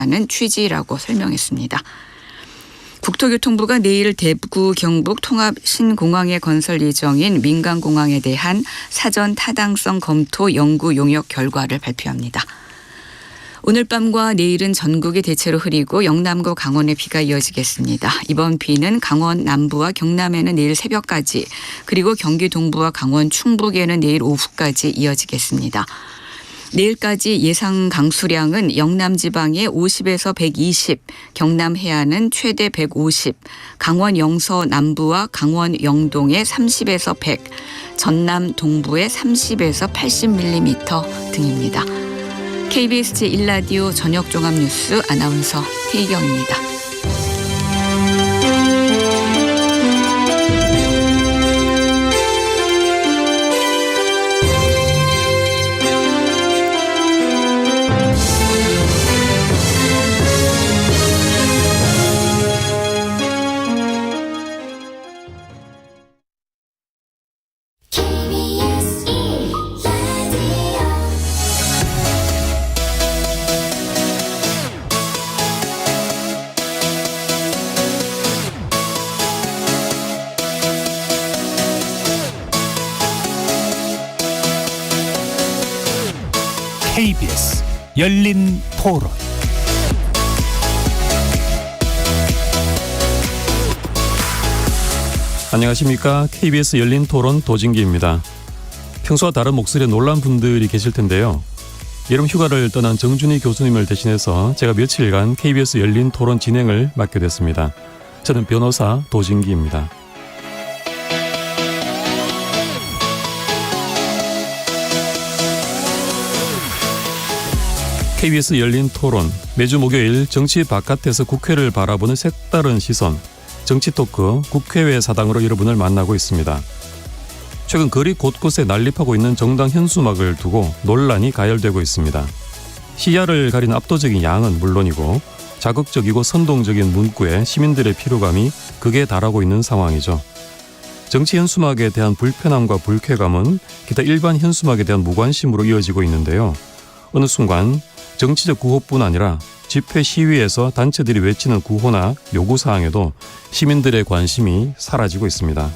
하는 취지라고 설명했습니다. 국토교통부가 내일 대구 경북 통합 신공항의 건설 예정인 민간공항에 대한 사전 타당성 검토 연구 용역 결과를 발표합니다. 오늘 밤과 내일은 전국이 대체로 흐리고 영남과 강원에 비가 이어지겠습니다. 이번 비는 강원 남부와 경남에는 내일 새벽까지, 그리고 경기 동부와 강원 충북에는 내일 오후까지 이어지겠습니다. 내일까지 예상 강수량은 영남 지방에 50에서 120, 경남 해안은 최대 150, 강원 영서 남부와 강원 영동에 30에서 100, 전남 동부에 30에서 80mm 등입니다. KBS 제1라디오 저녁종합뉴스 아나운서 태희경입니다. KBS 열린 토론. 안녕하십니까. KBS 열린 토론 도진기입니다. 평소와 다른 목소리에 놀란 분들이 계실 텐데요. 여름 휴가를 떠난 정준희 교수님을 대신해서 제가 며칠간 KBS 열린 토론 진행을 맡게 됐습니다. 저는 변호사 도진기입니다. KBS 열린 토론, 매주 목요일 정치 바깥에서 국회를 바라보는 색다른 시선, 정치 토크 국회외 사당으로 여러분을 만나고 있습니다. 최근 거리 곳곳에 난립하고 있는 정당 현수막을 두고 논란이 가열되고 있습니다. 시야를 가리는 압도적인 양은 물론이고 자극적이고 선동적인 문구에 시민들의 피로감이 극에 달하고 있는 상황이죠. 정치 현수막에 대한 불편함과 불쾌감은 기타 일반 현수막에 대한 무관심으로 이어지고 있는데요. 어느 순간 정치적 구호뿐 아니라 집회 시위에서 단체들이 외치는 구호나 요구사항에도 시민들의 관심이 사라지고 있습니다.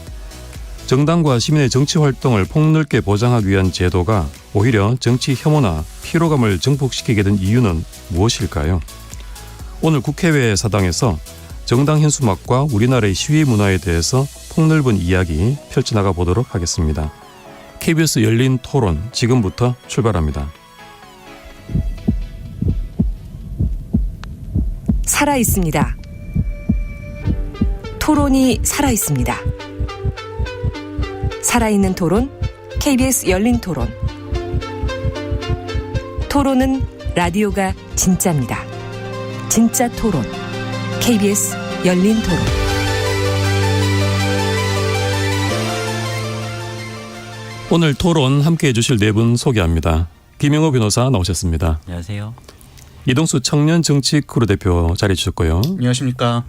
정당과 시민의 정치 활동을 폭넓게 보장하기 위한 제도가 오히려 정치 혐오나 피로감을 증폭시키게 된 이유는 무엇일까요? 오늘 국회외 사당에서 정당 현수막과 우리나라의 시위 문화에 대해서 폭넓은 이야기 펼쳐나가 보도록 하겠습니다. KBS 열린 토론 지금부터 출발합니다. 살아있습니다. 토론이 살아있습니다. 살아있는 토론, KBS 열린 토론. 토론은 라디오가 진짜입니다. 진짜 토론, KBS 열린 토론. 오늘 토론 함께해 주실 네 분 소개합니다. 김영호 변호사 나오셨습니다. 안녕하세요. 이동수 청년정치크루 대표 자리해 주셨고요. 안녕하십니까.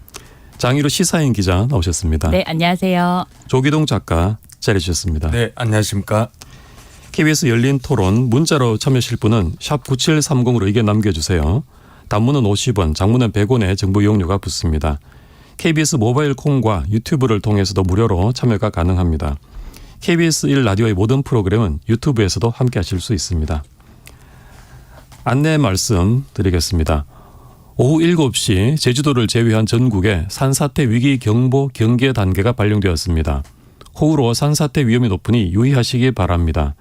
장희로 시사인 기자 나오셨습니다. 네, 안녕하세요. 조기동 작가 자리해 주셨습니다. 네, 안녕하십니까. KBS 열린 토론 문자로 참여하실 분은 샵 9730으로 의견 남겨주세요. 단문은 50원, 장문은 100원의 정보 이용료가 붙습니다. KBS 모바일 콩과 유튜브를 통해서도 무료로 참여가 가능합니다. KBS 1라디오의 모든 프로그램은 유튜브에서도 함께 하실 수 있습니다. 안내 말씀 드리겠습니다. 오후 7시 제주도를 제외한 전국에 산사태 위기 경보 경계 단계가 발령되었습니다. 호우로 산사태 위험이 높으니 유의하시기 바랍니다.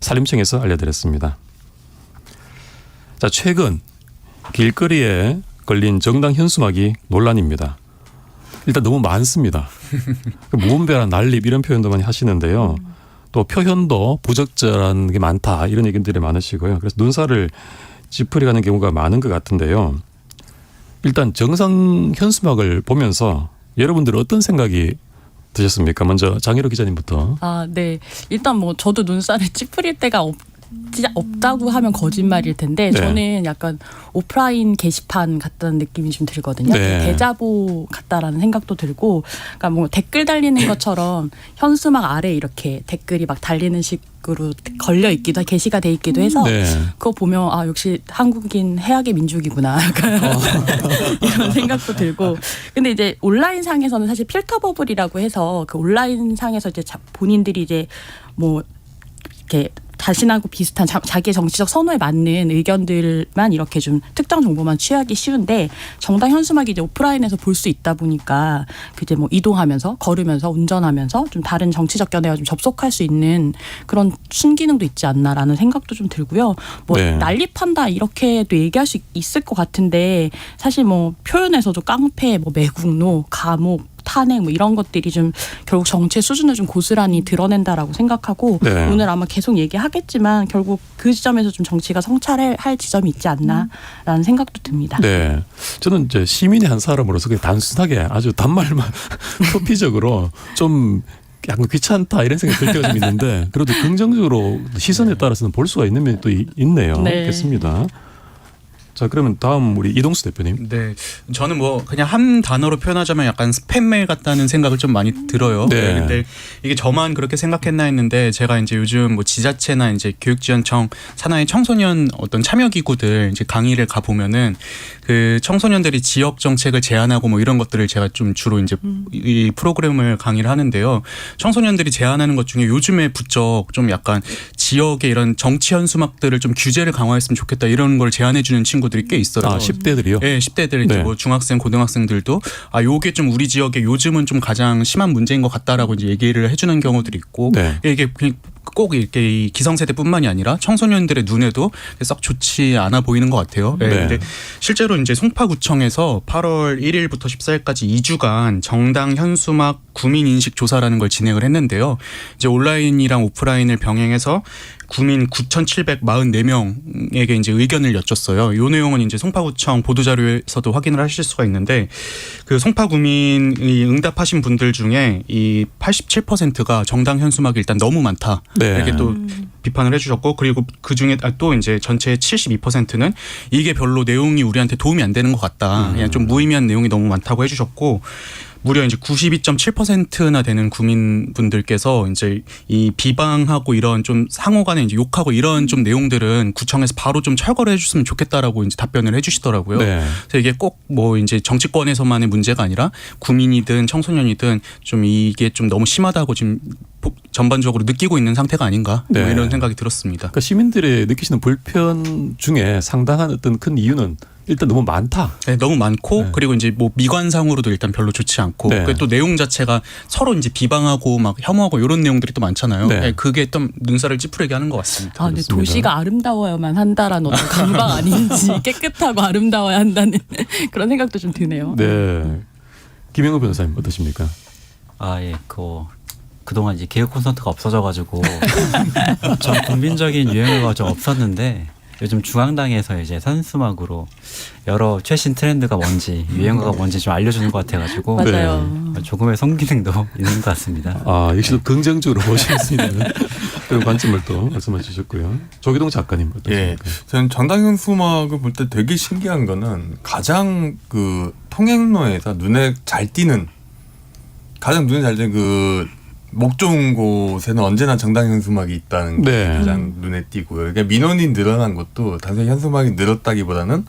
산림청에서 알려드렸습니다. 자, 최근 길거리에 걸린 정당 현수막이 논란입니다. 일단 너무 많습니다. 무분별한 난립 이런 표현도 많이 하시는데요. 또 표현도 부적절한 게 많다 이런 의견들이 많으시고요. 그래서 눈살을 찌푸려가는 경우가 많은 것 같은데요. 일단 정상 현수막을 보면서 여러분들 어떤 생각이 드셨습니까? 먼저 장희로 기자님부터. 네. 일단 저도 눈살을 찌푸릴 때가 진짜 없다고 하면 거짓말일 텐데 네. 저는 약간 오프라인 게시판 같다는 느낌이 좀 들거든요. 네. 대자보 같다라는 생각도 들고, 그러니까 뭐 댓글 달리는 것처럼 현수막 아래 이렇게 댓글이 막 달리는 식으로 걸려 있기도 게시가 돼 있기도 해서 네. 그거 보면 아 역시 한국인 해악의 민족이구나 약간 이런 생각도 들고. 근데 이제 온라인 상에서는 사실 필터 버블이라고 해서 그 온라인 상에서 이제 본인들이 이제 뭐 이렇게 자신하고 비슷한 자기의 정치적 선호에 맞는 의견들만 이렇게 좀 특정 정보만 취하기 쉬운데, 정당 현수막이 이제 오프라인에서 볼 수 있다 보니까 이제 뭐 이동하면서 걸으면서 운전하면서 좀 다른 정치적 견해와 좀 접속할 수 있는 그런 순기능도 있지 않나라는 생각도 좀 들고요. 뭐 네. 난립한다 이렇게도 얘기할 수 있을 것 같은데 사실 뭐 표현에서도 깡패, 뭐 매국노, 감옥, 탄핵 뭐 이런 것들이 좀 결국 정치의 수준을 좀 고스란히 드러낸다라고 생각하고 네. 오늘 아마 계속 얘기하겠지만 결국 그 지점에서 좀 정치가 성찰할 지점이 있지 않나라는 생각도 듭니다. 네. 저는 이제 시민의 한 사람으로서 그냥 단순하게 아주 단말만 표피적으로 좀 약간 귀찮다 이런 생각이 들 때가 좀 있는데 그래도 긍정적으로 시선에 따라서는 볼 수가 있는 면이 또 있네요. 네. 알겠습니다. 자, 그러면 다음 우리 이동수 대표님. 네, 저는 뭐 그냥 한 단어로 표현하자면 약간 스팸메일 같다는 생각을 좀 많이 들어요. 네. 근데 이게 저만 그렇게 생각했나 했는데 제가 이제 요즘 뭐 지자체나 이제 교육지원청 산하의 청소년 어떤 참여 기구들 이제 강의를 가 보면은 그 청소년들이 지역 정책을 제안하고 뭐 이런 것들을 제가 좀 주로 이제 이 프로그램을 강의를 하는데요. 청소년들이 제안하는 것 중에 요즘에 부쩍 좀 약간 지역의 이런 정치 현수막들을 좀 규제를 강화했으면 좋겠다 이런 걸 제안해 주는 친구들이 꽤 있어요. 아, 10대들이요? 네, 10대들 이제 네. 뭐 중학생, 고등학생들도 아 요게 좀 우리 지역에 요즘은 좀 가장 심한 문제인 것 같다라고 이제 얘기를 해주는 경우들이 있고 네. 이게 꼭 이렇게 이 기성세대뿐만이 아니라 청소년들의 눈에도 썩 좋지 않아 보이는 것 같아요. 네. 네. 근데 실제로 이제 송파구청에서 8월 1일부터 14일까지 2주간 정당 현수막 구민 인식 조사라는 걸 진행을 했는데요. 이제 온라인이랑 오프라인을 병행해서 구민 9,744명에게 이제 의견을 여쭸어요. 이 내용은 이제 송파구청 보도자료에서도 확인을 하실 수가 있는데 그 송파 구민이 응답하신 분들 중에 이 87%가 정당 현수막이 일단 너무 많다. 네. 이렇게 또 비판을 해주셨고 그리고 그 중에 또 이제 전체의 72%는 이게 별로 내용이 우리한테 도움이 안 되는 것 같다. 그냥 좀 무의미한 내용이 너무 많다고 해주셨고. 무려 이제 92.7%나 되는 구민분들께서 이제 이 비방하고 이런 좀 상호간에 이제 욕하고 이런 좀 내용들은 구청에서 바로 좀 철거를 해줬으면 좋겠다라고 이제 답변을 해주시더라고요. 네. 그래서 이게 꼭 뭐 이제 정치권에서만의 문제가 아니라 구민이든 청소년이든 좀 이게 좀 너무 심하다고 지금 전반적으로 느끼고 있는 상태가 아닌가 뭐 네. 이런 생각이 들었습니다. 그러니까 시민들의 느끼시는 불편 중에 상당한 어떤 큰 이유는 일단 너무 많다. 네, 너무 많고 네. 그리고 이제 뭐 미관상으로도 일단 별로 좋지 않고 네. 또 내용 자체가 서로 이제 비방하고 막 혐오하고 이런 내용들이 또 많잖아요. 네. 네, 그게 좀 눈살을 찌푸리게 하는 것 같습니다. 아, 근데 그렇습니다. 도시가 아름다워야만 한다라는 어떤 강박 아닌지 깨끗하고 아름다워야 한다는 그런 생각도 좀 드네요. 네. 김영우 변호사님 어떠십니까? 아, 예, 그동안 이제 개혁 콘서트가 없어져가지고 전 국민적인 유행어가 좀 없었는데 요즘 중앙당에서 이제 현수막으로 여러 최신 트렌드가 뭔지 유행어가 뭔지 좀 알려주는 것 같아가지고 맞아요. 조금의 성기능도 있는 것 같습니다. 아, 역시 또 긍정적으로 보실 수 있는 그런 관점을 또 말씀해 주셨고요. 조기동 작가님 예, 어떠십니까? 저는 정당 현수막을 볼 때 되게 신기한 거는 가장 그 통행로에서 눈에 잘 띄는 그 목 좋은 곳에는 언제나 정당 현수막이 있다는 게 네. 가장 눈에 띄고요. 그러니까 민원이 늘어난 것도 단순히 현수막이 늘었다기보다는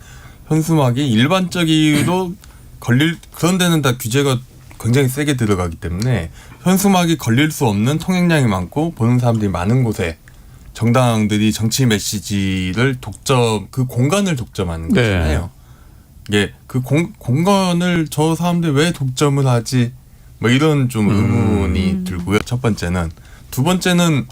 현수막이 일반적으로 그런 데는 다 규제가 굉장히 세게 들어가기 때문에 현수막이 걸릴 수 없는 통행량이 많고 보는 사람들이 많은 곳에 정당들이 정치 메시지를 그 공간을 독점하는 네. 거잖아요. 이게 그 공간을 저 사람들이 왜 독점을 하지? 뭐 이런 좀 의문이 들고요. 첫 번째는. 두 번째는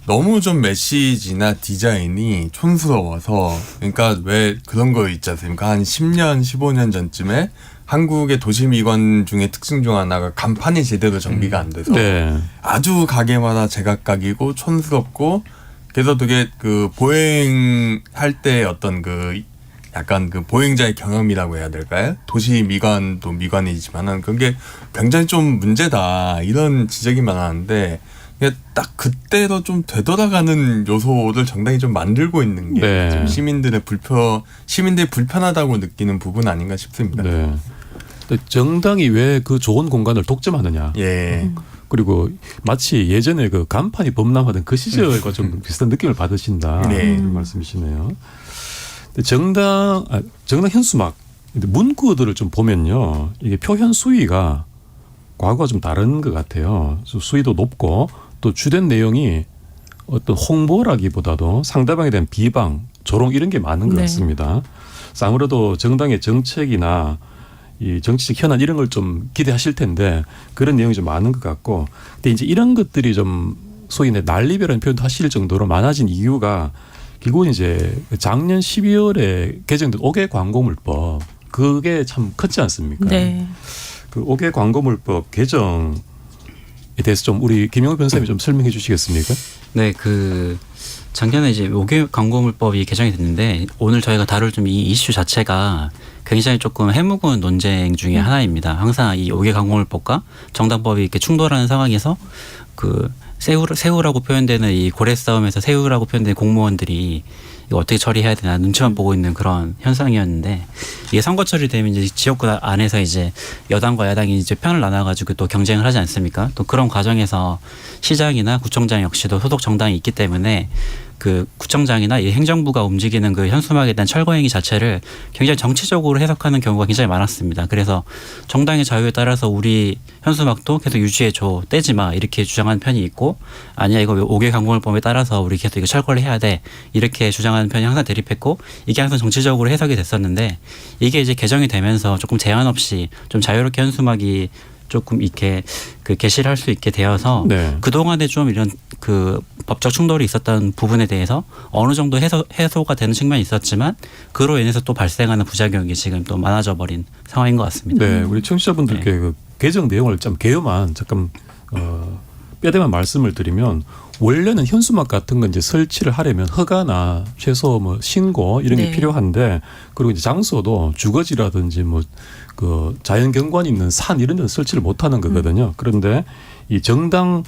너무 좀 메시지나 디자인이 촌스러워서 그러니까 왜 그런 거 있지 않습니까? 한 10년, 15년 전쯤에 한국의 도시미관 중에 특징 중 하나가 간판이 제대로 정비가 안 돼서 네. 아주 가게마다 제각각이고 촌스럽고 그래서 되게 그 보행할 때 어떤 그 약간 그 보행자의 경험이라고 해야 될까요? 도시 미관도 미관이지만은 그게 굉장히 좀 문제다 이런 지적이 많았는데 이게 딱 그때도 좀 되돌아가는 요소를 정당이 좀 만들고 있는 게 네. 좀 시민들이 불편하다고 느끼는 부분 아닌가 싶습니다. 네. 근데 정당이 왜 그 좋은 공간을 독점하느냐. 예. 그리고 마치 예전에 그 간판이 범람하던 그 시절과 좀 비슷한 느낌을 받으신다. 네. 이런 말씀이시네요. 근데 정당 현수막 문구들을 좀 보면요. 이게 표현 수위가 과거와 좀 다른 것 같아요. 수위도 높고 또 주된 내용이 어떤 홍보라기보다도 상대방에 대한 비방, 조롱 이런 게 많은 것 네. 같습니다. 그래서 아무래도 정당의 정책이나 이 정치적 현안 이런 걸 좀 기대하실 텐데 그런 내용이 좀 많은 것 같고, 근데 이제 이런 것들이 좀 소위 난리벼라는 표현도 하실 정도로 많아진 이유가 결국은 이제 작년 12월에 개정된 5개 광고물법, 그게 참 컸지 않습니까? 네. 그 5개 광고물법 개정에 대해서 좀 우리 김영우 변호사님이 좀 설명해 주시겠습니까? 네, 그 작년에 이제 5개 광고물법이 개정이 됐는데 오늘 저희가 다룰 좀 이 이슈 자체가 굉장히 조금 해묵은 논쟁 중에 하나입니다. 항상 이 5개 광고물법과 정당법이 이렇게 충돌하는 상황에서 그 새우라고 표현되는 이 고래 싸움에서 새우라고 표현되는 공무원들이 이거 어떻게 처리해야 되나 눈치만 보고 있는 그런 현상이었는데, 이게 선거철이 되면 이제 지역구 안에서 이제 여당과 야당이 이제 편을 나눠가지고 또 경쟁을 하지 않습니까? 또 그런 과정에서 시장이나 구청장 역시도 소속 정당이 있기 때문에 그 구청장이나 이 행정부가 움직이는 그 현수막에 대한 철거 행위 자체를 굉장히 정치적으로 해석하는 경우가 굉장히 많았습니다. 그래서 정당의 자유에 따라서 우리 현수막도 계속 유지해줘, 떼지 마 이렇게 주장하는 편이 있고, 아니야 이거 5개 광고물법에 따라서 우리 계속 이거 철거를 해야 돼 이렇게 주장하는 편이 항상 대립했고, 이게 항상 정치적으로 해석이 됐었는데, 이게 이제 개정이 되면서 조금 제한 없이 좀 자유롭게 현수막이 조금 이렇게 그 게시를 할 수 있게 되어서 네. 그동안에 좀 이런 그 법적 충돌이 있었던 부분에 대해서 어느 정도 해소가 되는 측면이 있었지만, 그로 인해서 또 발생하는 부작용이 지금 또 많아져 버린 상황인 것 같습니다. 네, 우리 청취자분들께 네. 그 개정 내용을 좀 개요만 잠깐 뼈대만 말씀을 드리면, 원래는 현수막 같은 건 이제 설치를 하려면 허가나 최소 뭐 신고 이런 게 네. 필요한데, 그리고 이제 장소도 주거지라든지 뭐 그 자연 경관이 있는 산 이런 데는 설치를 못 하는 거거든요. 그런데 이 정당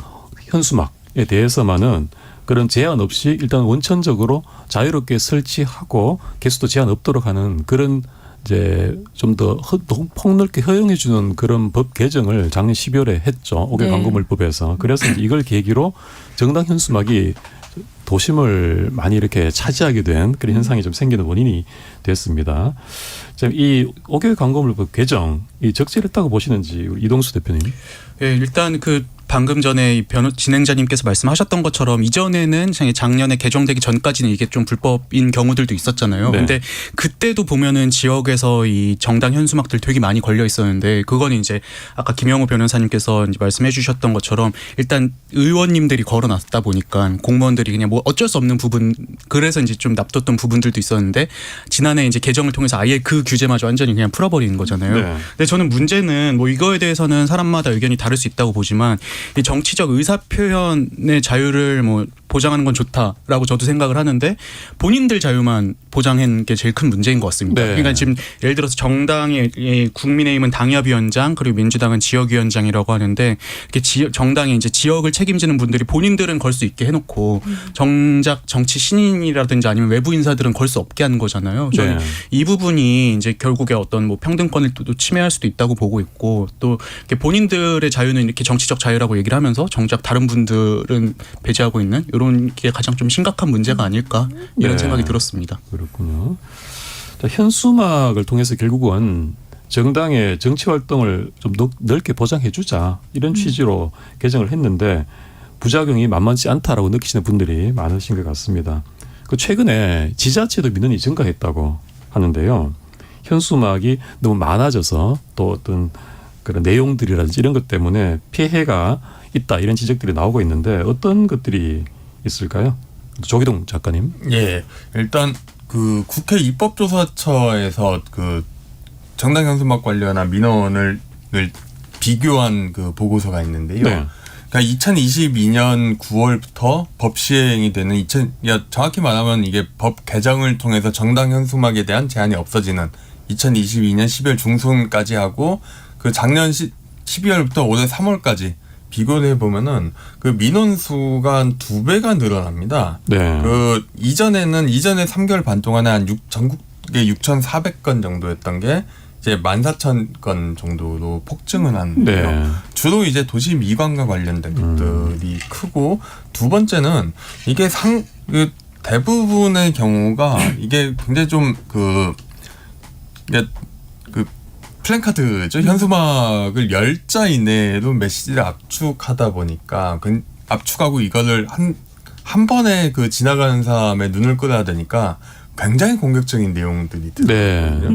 현수막에 대해서만은 그런 제한 없이 일단 원천적으로 자유롭게 설치하고 개수도 제한 없도록 하는 그런 이제 좀 더 폭넓게 허용해 주는 그런 법 개정을 작년 12월에 했죠. 5개 네. 광고물법에서. 그래서 이제 이걸 계기로 정당 현수막이 도심을 많이 이렇게 차지하게 된 그런 현상이 좀 생기는 원인이 됐습니다. 이 5개 광고물법 개정, 이 적절했다고 보시는지 우리 이동수 대표님. 예, 일단 그 방금 전에 이 진행자님께서 말씀하셨던 것처럼 이전에는 작년에 개정되기 전까지는 이게 좀 불법인 경우들도 있었잖아요. 네. 근데 그때도 보면은 지역에서 이 정당 현수막들 되게 많이 걸려 있었는데, 그건 이제 아까 김영우 변호사님께서 이제 말씀해 주셨던 것처럼 일단 의원님들이 걸어놨다 보니까 공무원들이 그냥 뭐 어쩔 수 없는 부분, 그래서 이제 좀 납뒀던 부분들도 있었는데, 지난해 이제 개정을 통해서 아예 그 규제마저 완전히 그냥 풀어버리는 거잖아요. 네. 근데 저는 문제는 뭐 이거에 대해서는 사람마다 의견이 다를 수 있다고 보지만, 이 정치적 의사 표현의 자유를 뭐 보장하는 건 좋다라고 저도 생각을 하는데, 본인들 자유만 보장한 게 제일 큰 문제인 것 같습니다. 네. 그러니까 지금 예를 들어서 정당의 국민의힘은 당협위원장, 그리고 민주당은 지역위원장이라고 하는데, 이렇게 정당이 이제 지역을 책임지는 분들이 본인들은 걸 수 있게 해놓고 정작 정치 신인이라든지 아니면 외부 인사들은 걸 수 없게 하는 거잖아요. 저는 네. 이 부분이 이제 결국에 어떤 뭐 평등권을 또 침해할 수도 있다고 보고 있고, 또 이렇게 본인들의 자유는 이렇게 정치적 자유라고 얘기를 하면서 정작 다른 분들은 배제하고 있는 이런 게 가장 좀 심각한 문제가 아닐까 이런 네. 생각이 들었습니다. 그렇군요. 자, 현수막을 통해서 결국은 정당의 정치 활동을 좀 넓게 보장해 주자 이런 취지로 개정을 했는데, 부작용이 만만치 않다라고 느끼시는 분들이 많으신 것 같습니다. 그 최근에 지자체도 민원이 증가했다고 하는데요. 현수막이 너무 많아져서 또 어떤 그런 내용들이라든지 이런 것 때문에 피해가 있다 이런 지적들이 나오고 있는데, 어떤 것들이 있을까요? 조기동 작가님. 예, 일단 그 국회 입법조사처에서 그 정당 현수막 관련한 민원을 비교한 그 보고서가 있는데요. 네. 그러니까 2022년 9월부터 법 시행이 되는 정확히 말하면 이게 법 개정을 통해서 정당 현수막에 대한 제한이 없어지는 2022년 12월 중순까지 하고, 그 작년 12월부터 올해 3월까지 비교를 해보면은 그 민원수가 한 2배가 늘어납니다. 네. 그 이전에 3개월 반 동안에 한 전국에 6,400건 정도였던 게 이제 14,000건 정도로 폭증을 하는데요. 네. 주로 이제 도시 미관과 관련된 것들이 크고, 두 번째는 이게 그 대부분의 경우가 이게 굉장히 좀 이게 플랜카드죠. 현수막을 10자 이내로 메시지를 압축하다 보니까 압축하고 이거를 한 번에 그 지나가는 사람의 눈을 끌어야 되니까 굉장히 공격적인 내용들이 들어요. 네.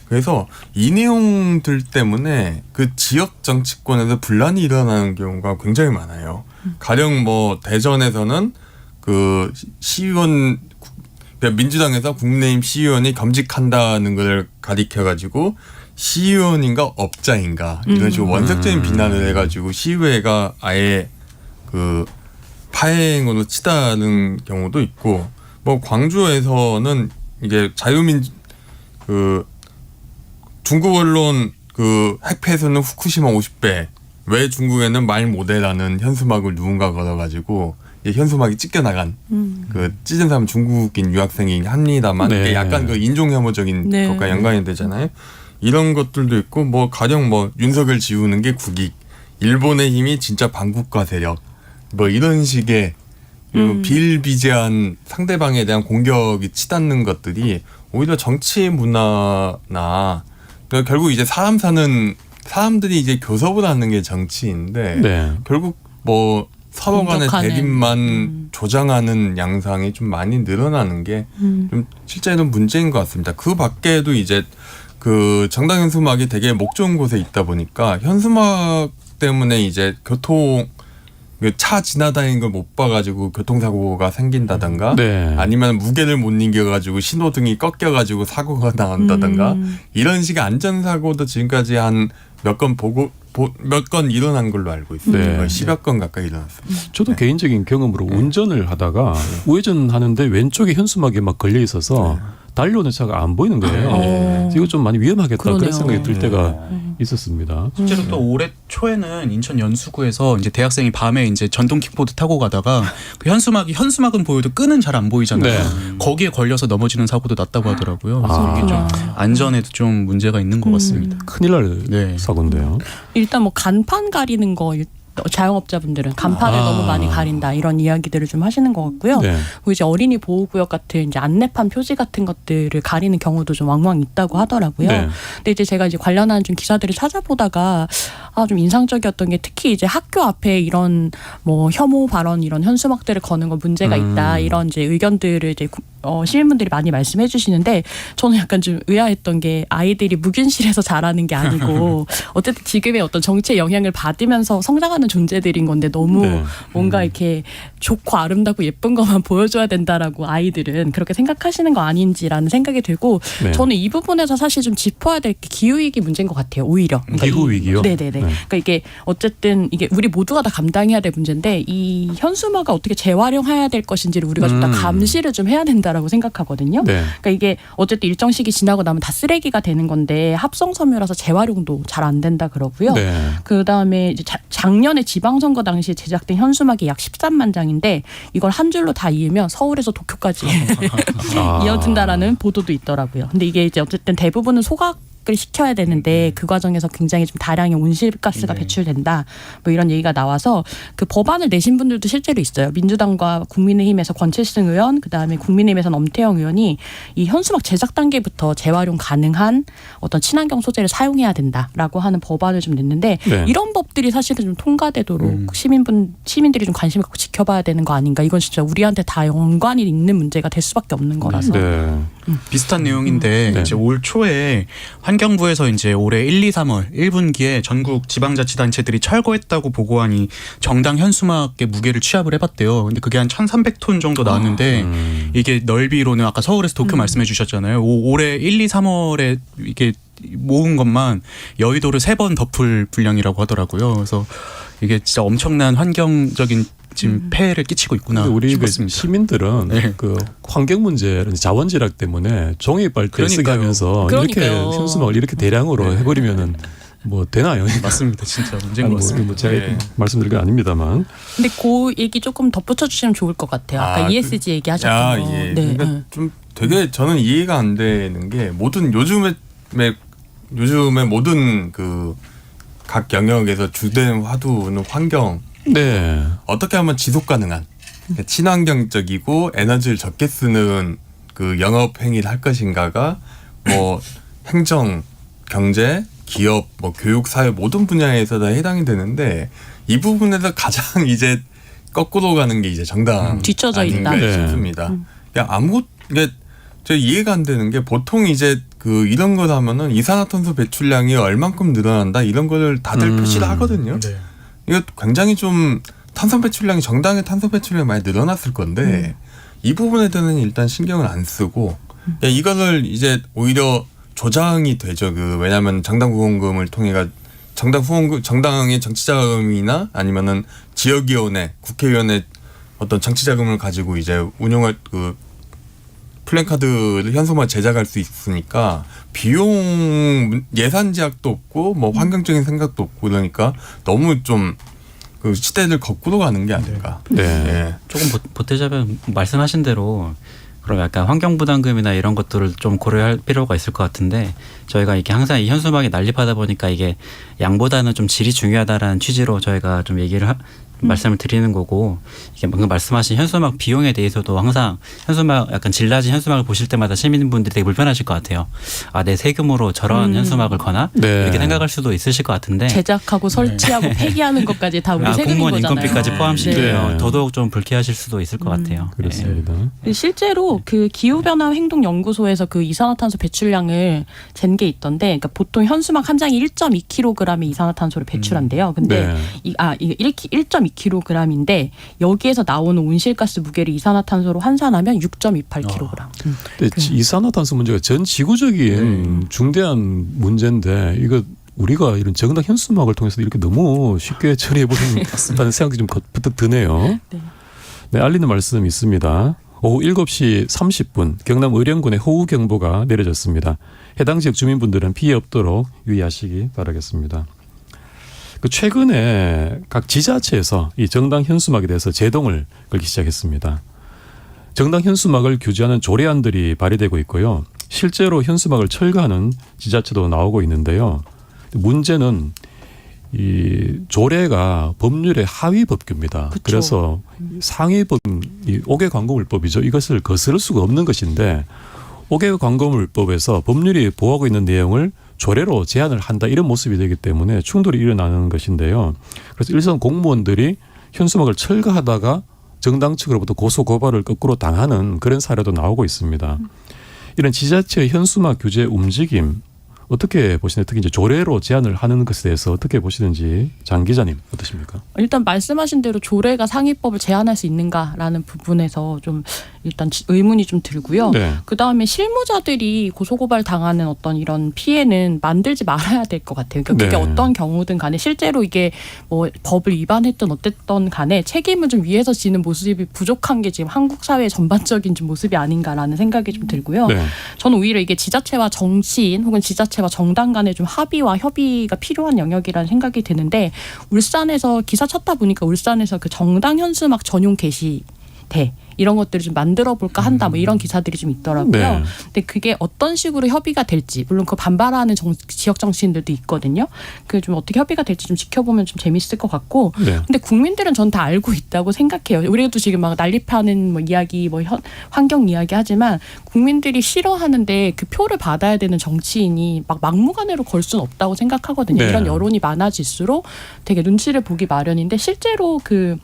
그래서 이 내용들 때문에 그 지역 정치권에서 분란이 일어나는 경우가 굉장히 많아요. 가령 뭐 대전에서는 그 시의원, 민주당에서 국민의힘 시의원이 겸직한다는 걸 가리켜가지고 시의원인가 업자인가 이런 식으로 원색적인 비난을 해가지고 시의회가 아예 그 파행으로 치닫는 경우도 있고, 뭐 광주에서는 이게 중국 언론 핵폐수는 후쿠시마 50배, 왜 중국에는 말 못해라는 현수막을 누군가 걸어가지고 현수막이 찢겨나간 찢은 사람 중국인 유학생이 합니다만 네. 이게 약간 인종 혐오적인 네. 것과 연관이 되잖아요. 이런 것들도 있고, 뭐 가령 윤석열 지우는 게 국익, 일본의 힘이 진짜 반국가 세력, 뭐 이런 식의 비일비재한 상대방에 대한 공격이 치닫는 것들이 오히려 정치 문화나, 그러니까 결국 이제 사람들이 이제 교섭을 하는 게 정치인데 네. 결국 뭐 서로 간의 공격하는. 대립만 조장하는 양상이 좀 많이 늘어나는 게 좀 실제로는 문제인 것 같습니다. 그 밖에도 이제 그 정당 현수막이 되게 목 좋은 곳에 있다 보니까 현수막 때문에 이제 차 지나다니는 걸 못 봐가지고 교통사고가 생긴다던가, 네. 아니면 무게를 못 이겨가지고 신호등이 꺾여가지고 사고가 나온다던가, 이런 식의 안전사고도 지금까지 한 몇 건 일어난 걸로 알고 있어요. 네. 거의 10여 건 가까이 일어났습니다. 저도 개인적인 경험으로 운전을 하다가 우회전하는데 왼쪽에 현수막이 막 걸려 있어서 달려오는 차가 안 보이는 거예요. 이거 좀 많이 위험하겠다 그런 그러네요. 생각이 들 때가 있었습니다. 실제로 또 올해 초에는 인천 연수구에서 이제 대학생이 밤에 이제 전동 킥보드 타고 가다가 그 현수막은 보여도 끈은 잘 안 보이잖아요. 네. 거기에 걸려서 넘어지는 사고도 났다고 하더라고요. 그래서 아. 이게 좀 안전에도 좀 문제가 있는 것 같습니다. 큰일 날 네. 사고인데요. 일단 뭐 간판 가리는 거 자영업자분들은 간판을 너무 많이 가린다 이런 이야기들을 좀 하시는 것 같고요. 네. 그리고 이제 어린이 보호구역 같은 이제 안내판 표지 같은 것들을 가리는 경우도 좀 왕왕 있다고 하더라고요. 네. 근데 이제 제가 이제 관련한 좀 기사들을 찾아보다가 좀 인상적이었던 게 특히 이제 학교 앞에 이런 뭐 혐오 발언 이런 현수막들을 거는 거 문제가 있다 이런 이제 의견들을 이제 시민분들이 많이 말씀해 주시는데, 저는 약간 좀 의아했던 게 아이들이 묵인실에서 자라는 게 아니고 어쨌든 지금의 어떤 정치의 영향을 받으면서 성장하는 존재들인 건데 너무 네. 뭔가 이렇게 좋고 아름답고 예쁜 것만 보여줘야 된다라고 아이들은 그렇게 생각하시는 거 아닌지라는 생각이 들고, 네. 저는 이 부분에서 사실 좀 짚어야 될 게 기후위기 문제인 것 같아요. 오히려. 그러니까 기후위기요? 네네네. 네. 그러니까 이게 어쨌든 이게 우리 모두가 다 감당해야 될 문제인데 이 현수막을 어떻게 재활용해야 될 것인지를 우리가 좀 다 감시를 좀 해야 된다라고 생각하거든요. 네. 그러니까 이게 어쨌든 일정 시기 지나고 나면 다 쓰레기가 되는 건데 합성 섬유라서 재활용도 잘 안 된다 그러고요. 네. 그 다음에 이제 작년에 지방선거 당시에 제작된 현수막이 약 13만 장인데 이걸 한 줄로 다 이으면 서울에서 도쿄까지 이어진다라는 보도도 있더라고요. 근데 이게 이제 어쨌든 대부분은 소각을 시켜야 되는데 그 과정에서 굉장히 좀 다량의 온실가스가 배출된다. 뭐 이런 얘기가 나와서 그 법안을 내신 분들도 실제로 있어요. 민주당과 국민의힘에서 권칠승 의원, 그 다음에 국민의힘에서는 엄태영 의원이 이 현수막 제작 단계부터 재활용 가능한 어떤 친환경 소재를 사용해야 된다라고 하는 법안을 좀 냈는데 네. 이런 법들이 사실은 좀 통과되도록 시민들이 좀 관심을 갖고 지켜봐야 되는 거 아닌가. 이건 진짜 우리한테 다 연관이 있는 문제가 될 수밖에 없는 거라서. 네. 비슷한 내용인데 네. 이제 올 초에 환경부에서 이제 올해 1, 2, 3월 1분기에 전국 지방자치단체들이 철거했다고 보고하니 정당 현수막의 무게를 취합을 해봤대요. 근데 그게 한 1,300톤 정도 나왔는데 이게 넓이로는 아까 서울에서 도쿄 말씀해 주셨잖아요. 올해 1, 2, 3월에 이게 모은 것만 여의도를 3번 덮을 분량이라고 하더라고요. 그래서 이게 진짜 엄청난 환경적인 지금 폐해를 끼치고 있구나 근데 우리 그 싶었습니다. 시민들은 네. 그 환경 문제, 자원질학 때문에 종이 빨대 쓰게 그러니까요. 하면서 이렇게 그러니까요. 현수막을 이렇게 대량으로 해버리면은 뭐 되나요? 맞습니다. 진짜 문제인 것 같습니다. 뭐 제가 네. 말씀드릴 건 아닙니다만. 근데 그 얘기 조금 덧붙여 주시면 좋을 것 같아요. 아까 ESG 얘기하셨던 거. 예. 네. 그러니까 좀 되게 저는 이해가 안 되는 게 모든 요즘에 모든 그 각 영역에서 주된 화두는 환경. 네. 어떻게 하면 지속 가능한 그러니까 친환경적이고 에너지를 적게 쓰는 그 영업 행위를 할 것인가가 뭐 행정, 경제, 기업, 뭐 교육, 사회 모든 분야에서 다 해당이 되는데 이 부분에서 가장 이제 거꾸로 가는 게 이제 정당 뒤쳐져 있다. 아닌가 네. 싶습니다. 그냥 이게 저 이해가 안 되는 게 보통 이제 그 이런 걸 하면은 이산화탄소 배출량이 얼만큼 늘어난다 이런 거를 다들 표시를 하거든요. 네. 이거 굉장히 좀 탄소 배출량이 정당의 탄소 배출량이 많이 늘어났을 건데 이 부분에 대해서는 일단 신경을 안 쓰고 이거를 이제 오히려 조장이 되죠. 왜냐하면 정당 후원금을 통해가 정당의 정치자금이나 아니면은 지역위원회, 국회의원의 어떤 정치자금을 가지고 이제 운영할 플랜카드를 현수막 제작할 수 있으니까 비용 예산 제약도 없고 뭐 환경적인 생각도 없고 그러니까 너무 좀 그 시대를 거꾸로 가는 게 아닌가. 네. 예. 조금 보태자면 말씀하신 대로 그럼 약간 환경 부담금이나 이런 것들을 좀 고려할 필요가 있을 것 같은데 저희가 이게 항상 이 현수막이 난립하다 보니까 이게 양보다는 좀 질이 중요하다라는 취지로 저희가 좀 말씀을 드리는 거고 이게 방금 말씀하신 현수막 비용에 대해서도 항상 현수막 약간 질 낮은 현수막을 보실 때마다 시민분들이 되게 불편하실 것 같아요. 아, 내 세금으로 저런 현수막을 거나 네. 이렇게 생각할 수도 있으실 것 같은데 제작하고 설치하고 폐기하는 것까지 다 우리 세금인 공무원 거잖아요. 인건비까지 포함시키면 네. 더더욱 좀 불쾌하실 수도 있을 것 같아요. 그렇습니다. 실제로 그 기후변화 행동연구소에서 그 이산화탄소 배출량을 잰 게 있던데, 그러니까 보통 현수막 한 장이 1.2kg의 이산화탄소를 배출한대요. 근데 네. 이게 1.2kg인데 여기에서 나오는 온실가스 무게를 이산화탄소로 환산하면 6.28kg. 근데 이산화탄소 문제가 전 지구적인 중대한 문제인데 이거 우리가 이런 정당 현수막을 통해서 이렇게 너무 쉽게 처리해버린다는 생각이 좀 부뜩 드네요. 네, 알리는 말씀 있습니다. 오후 7시 30분 경남 의령군에 호우경보가 내려졌습니다. 해당 지역 주민분들은 피해 없도록 유의하시기 바라겠습니다. 최근에 각 지자체에서 이 정당 현수막에 대해서 제동을 걸기 시작했습니다. 정당 현수막을 규제하는 조례안들이 발의되고 있고요. 실제로 현수막을 철거하는 지자체도 나오고 있는데요. 문제는 이 조례가 법률의 하위 법규입니다. 그쵸. 그래서 상위법, 이 5개 광고물법이죠. 이것을 거스를 수가 없는 것인데 5개 광고물법에서 법률이 보호하고 있는 내용을 조례로 제한을 한다 이런 모습이 되기 때문에 충돌이 일어나는 것인데요. 그래서 일선 공무원들이 현수막을 철거하다가 정당 측으로부터 고소 고발을 거꾸로 당하는 그런 사례도 나오고 있습니다. 이런 지자체의 현수막 규제 움직임 어떻게 보시나요? 특히 이제 조례로 제한을 하는 것에 대해서 어떻게 보시는지 장 기자님 어떠십니까? 일단 말씀하신 대로 조례가 상위법을 제한할 수 있는가라는 부분에서 좀 일단 의문이 좀 들고요. 네. 그다음에 실무자들이 고소고발 당하는 어떤 이런 피해는 만들지 말아야 될 것 같아요. 그러니까 그게 네. 어떤 경우든 간에 실제로 이게 뭐 법을 위반했든 어쨌든 간에 책임을 좀 위에서 지는 모습이 부족한 게 지금 한국 사회의 전반적인 좀 모습이 아닌가라는 생각이 좀 들고요. 네. 저는 오히려 이게 지자체와 정치인 혹은 지자체와 정당 간의 좀 합의와 협의가 필요한 영역이라는 생각이 드는데 울산에서 기사 찾다 보니까 울산에서 그 정당 현수막 전용 게시대 이런 것들을 좀 만들어 볼까 한다 뭐 이런 기사들이 좀 있더라고요. 네. 근데 그게 어떤 식으로 협의가 될지 물론 그 반발하는 지역 정치인들도 있거든요. 그게 좀 어떻게 협의가 될지 좀 지켜보면 좀 재밌을 것 같고. 네. 근데 국민들은 전 다 알고 있다고 생각해요. 우리도 지금 막 난립하는 뭐 이야기, 뭐 환경 이야기 하지만 국민들이 싫어하는데 그 표를 받아야 되는 정치인이 막 막무가내로 걸 수는 없다고 생각하거든요. 네. 이런 여론이 많아질수록 되게 눈치를 보기 마련인데 실제로 그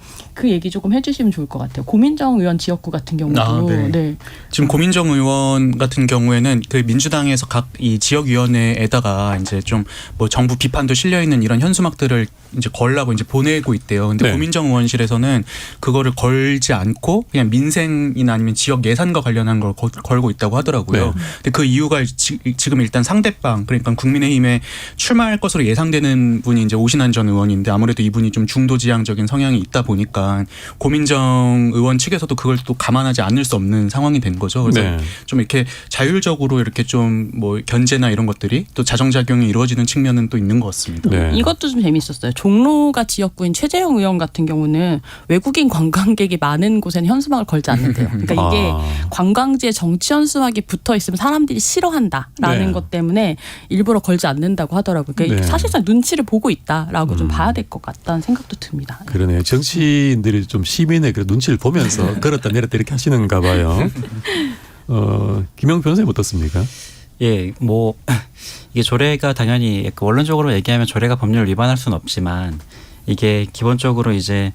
얘기 조금 해주시면 좋을 것 같아요. 고민정 의원 지역구 같은 경우도 네. 지금 고민정 의원 같은 경우에는 그 민주당에서 각 이 지역위원회에다가 이제 좀 뭐 정부 비판도 실려 있는 이런 현수막들을 이제 걸라고 이제 보내고 있대요. 근데 네. 고민정 의원실에서는 그거를 걸지 않고 그냥 민생이나 아니면 지역 예산과 관련한 걸 걸고 있다고 하더라고요. 네. 근데 그 이유가 지금 일단 상대방 그러니까 국민의힘에 출마할 것으로 예상되는 분이 이제 오신환 전 의원인데 아무래도 이분이 좀 중도지향적인 성향이 있다 보니까 고민정 의원 측에서도 그걸 걸 또 감안하지 않을 수 없는 상황이 된 거죠. 그래서 네. 좀 이렇게 자율적으로 이렇게 좀 뭐 견제나 이런 것들이 또 자정작용이 이루어지는 측면은 또 있는 것 같습니다. 네. 이것도 좀 재밌었어요. 종로가 지역구인 최재형 의원 같은 경우는 외국인 관광객이 많은 곳에는 현수막을 걸지 않는데요. 그러니까 이게 관광지에 정치 현수막이 붙어 있으면 사람들이 싫어한다라는 네. 것 때문에 일부러 걸지 않는다고 하더라고요. 그러니까 네. 사실상 눈치를 보고 있다라고 좀 봐야 될 것 같다는 생각도 듭니다. 그러네요. 정치인들이 좀 시민의 그 눈치를 보면서 걸었다 내렸다 이렇게 하시는가 봐요. 김영 변호사님 어떻습니까? 예, 뭐 이게 조례가 당연히 원론적으로 얘기하면 조례가 법률을 위반할 수는 없지만 이게 기본적으로 이제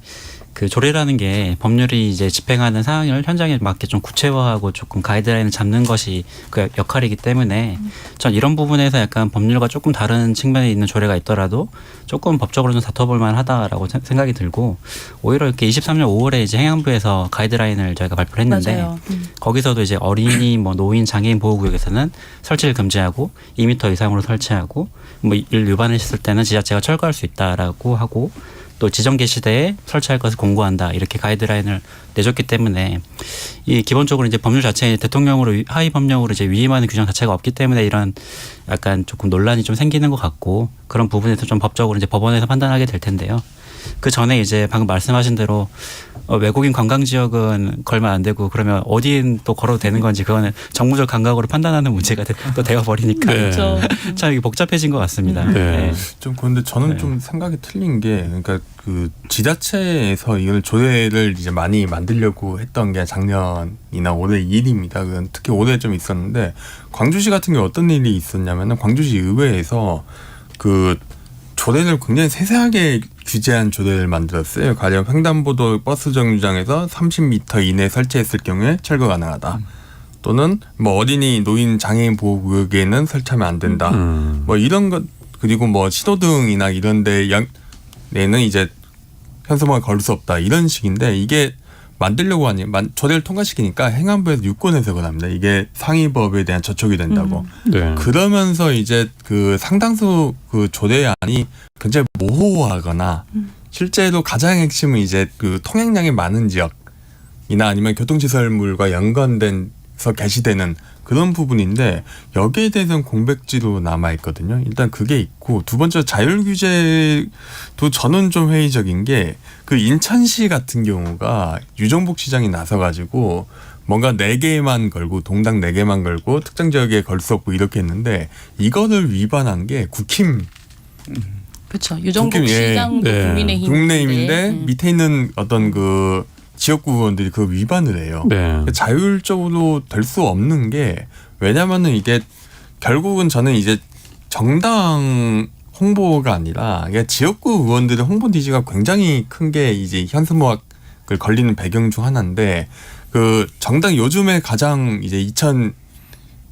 그 조례라는 게 법률이 이제 집행하는 상황을 현장에 맞게 좀 구체화하고 조금 가이드라인을 잡는 것이 그 역할이기 때문에 전 이런 부분에서 약간 법률과 조금 다른 측면에 있는 조례가 있더라도 조금 법적으로 좀 다퉈볼 만하다라고 생각이 들고 오히려 이렇게 23년 5월에 이제 행안부에서 가이드라인을 저희가 발표를 했는데 맞아요. 거기서도 이제 어린이 뭐 노인 장애인 보호구역에서는 설치를 금지하고 2m 이상으로 설치하고 뭐 일 위반을 했을 때는 지자체가 철거할 수 있다라고 하고 또 지정 게시대에 설치할 것을 공고한다 이렇게 가이드라인을 내줬기 때문에 이 기본적으로 이제 법률 자체에 대통령으로 하위 법령으로 이제 위임하는 규정 자체가 없기 때문에 이런 약간 조금 논란이 좀 생기는 것 같고 그런 부분에서 좀 법적으로 이제 법원에서 판단하게 될 텐데요. 그 전에 이제 방금 말씀하신 대로 외국인 관광 지역은 걸면 안 되고 그러면 어디엔 또 걸어도 되는 건지 그거는 정무적 감각으로 판단하는 문제가 또 되어 버리니까 네. 참 이게 복잡해진 것 같습니다. 네. 네. 좀 그런데 저는 네. 좀 생각이 틀린 게 그러니까 그 지자체에서 이걸 조례를 이제 많이 만들려고 했던 게 작년이나 올해 일입니다. 특히 올해 좀 있었는데 광주시 같은 경우 어떤 일이 있었냐면은 광주시 의회에서 그 조례를 굉장히 세세하게 규제한 조례를 만들었어요. 가령 횡단보도 버스 정류장에서 30m 이내 설치했을 경우에 철거 가능하다. 또는 뭐 어린이 노인 장애인 보호구역에는 설치하면 안 된다. 뭐 이런 것 그리고 뭐 신호등이나 이런 데는 이제 현수막을 걸 수 없다. 이런 식인데 이게 만들려고 하니 조례를 통과시키니까 행안부에서 유권 해석을 합니다. 이게 상위법에 대한 저촉이 된다고. 네. 그러면서 이제 그 상당수 그 조례안이 굉장히 모호하거나 실제로 가장 핵심은 이제 그 통행량이 많은 지역이나 아니면 교통시설물과 연관돼서 게시되는 그런 부분인데 여기에 대해서는 공백지로 남아 있거든요. 일단 그게 있고 두 번째 자율 규제도 저는 좀 회의적인 게 그 인천시 같은 경우가 유정복 시장이 나서가지고 뭔가 4개만 걸고 동당 4개만 걸고 특정 지역에 걸 수 없고 이렇게 했는데 이거를 위반한 게 국힘 그렇죠. 유정복 국힘, 예. 시장도 네. 국민의힘인데 밑에 있는 어떤 그 지역구 의원들이 그 위반을 해요. 네. 자율적으로 될 수 없는 게 왜냐면은 이게 결국은 저는 이제 정당 홍보가 아니라 이게 지역구 의원들의 홍보 니즈가 굉장히 큰 게 이제 현수막을 걸리는 배경 중 하나인데 그 정당 요즘에 가장 이제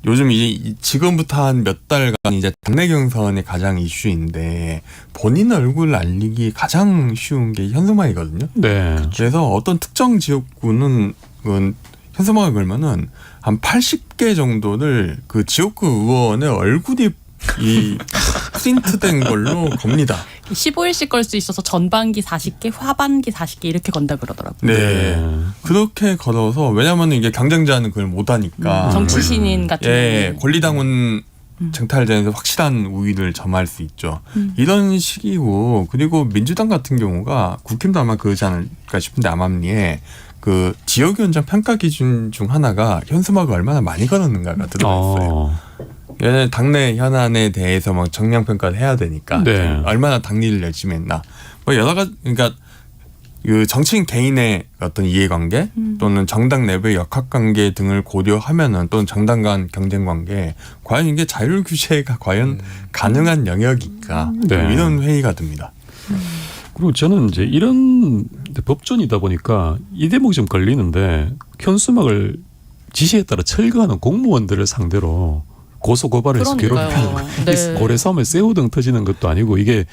요즘 이제 지금부터 한 몇 달간 이제 당내 경선의 가장 이슈인데 본인 얼굴 알리기 가장 쉬운 게 현수막이거든요. 네. 그래서 어떤 특정 지역구는 현수막을 걸면은 한 80개 정도를 그 지역구 의원의 얼굴이 이 프린트된 걸로 겁니다. 15일씩 걸 수 있어서 전반기 40개, 하반기 40개 이렇게 건다 그러더라고요. 네. 그렇게 걸어서 왜냐하면 이게 경쟁자는 그걸 못하니까. 정치 신인 같은 예, 경우는 권리당원 쟁탈전에서 확실한 우위를 점할 수 있죠. 이런 식이고 그리고 민주당 같은 경우가 국힘도 아마 그러지 않을까 싶은데 암암리에 그 지역위원장 평가 기준 중 하나가 현수막을 얼마나 많이 걸었는가가 들어가 있어요. 얘네 당내 현안에 대해서 막 정량 평가를 해야 되니까 네. 얼마나 당리를 열심히 했나. 뭐 여러 가지 그러니까 그 정치인 개인의 어떤 이해관계 또는 정당 내부의 역학관계 등을 고려하면은 또는 정당 간 경쟁관계 과연 이게 자율 규제가 과연 가능한 영역일까 네. 이런 회의가 듭니다. 그리고 저는 이제 이런 법전이다 보니까 이 대목이 좀 걸리는데 현수막을 지시에 따라 철거하는 공무원들을 상대로 고소 고발해서 괴롭히는 네. 고래싸움에 새우등 터지는 것도 아니고 이게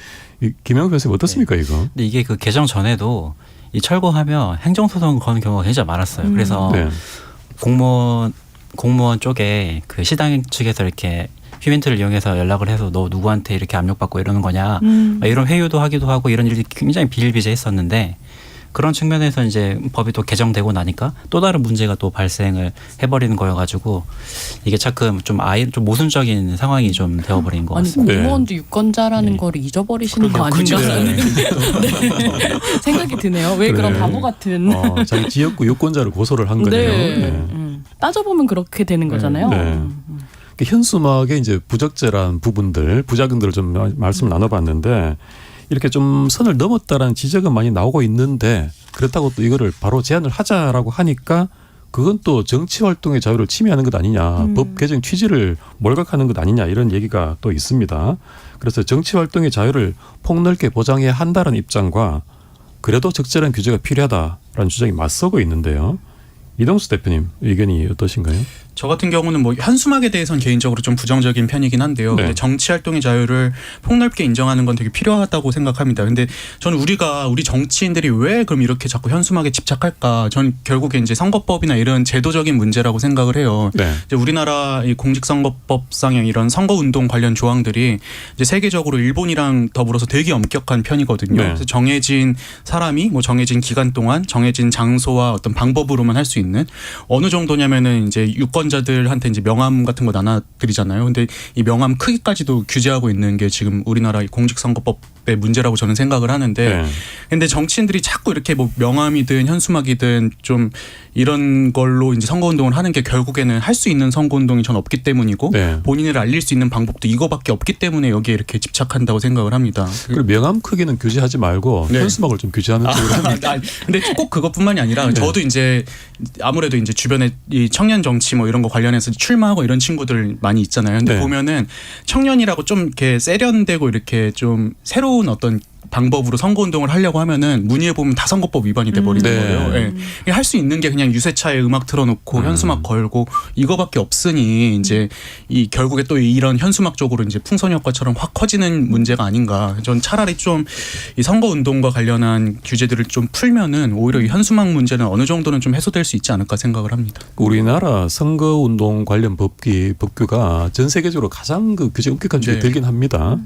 김영우 변호사님 어떻습니까 이거? 근데 이게 그 개정 전에도 이 철거하면 행정소송 거는 경우가 굉장히 많았어요. 그래서 네. 공무원 쪽에 그 시당 측에서 이렇게 휴멘트를 이용해서 연락을 해서 너 누구한테 이렇게 압력받고 이러는 거냐 막 이런 회유도 하기도 하고 이런 일이 굉장히 비일비재했었는데 그런 측면에서 이제 법이 또 개정되고 나니까 또 다른 문제가 또 발생을 해버리는 거여가지고 이게 자꾸 좀 모순적인 상황이 좀 되어버린 것 아니 같습니다. 공무원도 유권자라는 네. 거를 잊어버리시는 거 그렇죠. 아닌가라는 생각이 드네요. 왜 그래. 그런 바보 같은 자기 지역구 유권자를 고소를 한 거네요. 네. 네. 따져보면 그렇게 되는 거잖아요. 네. 그 현수막의 이제 부적절한 부분들, 부작용들을 좀 말씀을 나눠봤는데 이렇게 좀 선을 넘었다라는 지적은 많이 나오고 있는데 그렇다고 또 이거를 바로 제한을 하자라고 하니까 그건 또 정치 활동의 자유를 침해하는 것 아니냐, 법 개정 취지를 몰각하는 것 아니냐 이런 얘기가 또 있습니다. 그래서 정치 활동의 자유를 폭넓게 보장해야 한다는 입장과 그래도 적절한 규제가 필요하다라는 주장이 맞서고 있는데요. 이동수 대표님 의견이 어떠신가요? 저 같은 경우는 뭐 현수막에 대해서는 개인적으로 좀 부정적인 편이긴 한데요. 네. 근데 정치 활동의 자유를 폭넓게 인정하는 건 되게 필요하다고 생각합니다. 근데 저는 우리 정치인들이 왜 그럼 이렇게 자꾸 현수막에 집착할까? 전 결국에 이제 선거법이나 이런 제도적인 문제라고 생각을 해요. 네. 이제 우리나라 이 공직선거법상의 이런 선거운동 관련 조항들이 이제 세계적으로 일본이랑 더불어서 되게 엄격한 편이거든요. 네. 그래서 정해진 사람이 뭐 정해진 기간 동안 정해진 장소와 어떤 방법으로만 할 수 있는 어느 정도냐면은 이제 유권자들한테 이제 명함 같은 거 나눠드리잖아요. 근데 이 명함 크기까지도 규제하고 있는 게 지금 우리나라 이 공직선거법의 문제라고 저는 생각을 하는데 네. 근데 정치인들이 자꾸 이렇게 뭐 명함이든 현수막이든 좀 이런 걸로 이제 선거운동을 하는 게 결국에는 할 수 있는 선거운동이 전 없기 때문이고 네. 본인을 알릴 수 있는 방법도 이거밖에 없기 때문에 여기에 이렇게 집착한다고 생각을 합니다. 그리고 명함 크기는 규제하지 말고 네. 현수막을 좀 규제하는 쪽으로 하면 근데 꼭 그것뿐만이 아니라 네. 저도 이제 아무래도 이제 주변에 이 청년 정치 뭐 이런 거 관련해서 출마하고 이런 친구들 많이 있잖아요. 근데 네. 보면은 청년이라고 좀 이렇게 세련되고 이렇게 좀 새로운 어떤 방법으로 선거운동을 하려고 하면은 문의해 보면 다 선거법 위반이 돼 버리는 네. 거예요. 예. 할 수 있는 게 그냥 유세차에 음악 틀어놓고 현수막 걸고 이거밖에 없으니 이제 이 결국에 또 이런 현수막 쪽으로 이제 풍선 효과처럼 확 커지는 문제가 아닌가. 전 차라리 좀 이 선거운동과 관련한 규제들을 좀 풀면은 오히려 이 현수막 문제는 어느 정도는 좀 해소될 수 있지 않을까 생각을 합니다. 우리나라 선거운동 관련 법규가 전 세계적으로 가장 그 규제 엄격한 쪽에 네. 들긴 합니다.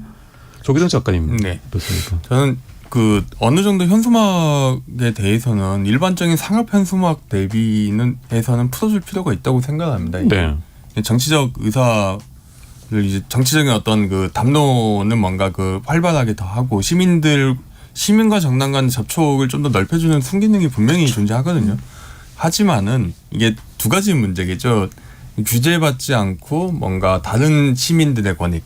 조기동 작가님 네. 어떻습니까? 저는 그 어느 정도 현수막에 대해서는 일반적인 상업 현수막 대비는 해서는 풀어줄 필요가 있다고 생각합니다. 네. 정치적 의사를 이제 정치적인 어떤 그 담론은 뭔가 그 활발하게 더 하고 시민과 정당 간 접촉을 좀 더 넓혀주는 순기능이 분명히 존재하거든요. 하지만은 이게 두 가지 문제겠죠. 규제받지 않고 뭔가 다른 시민들의 권익,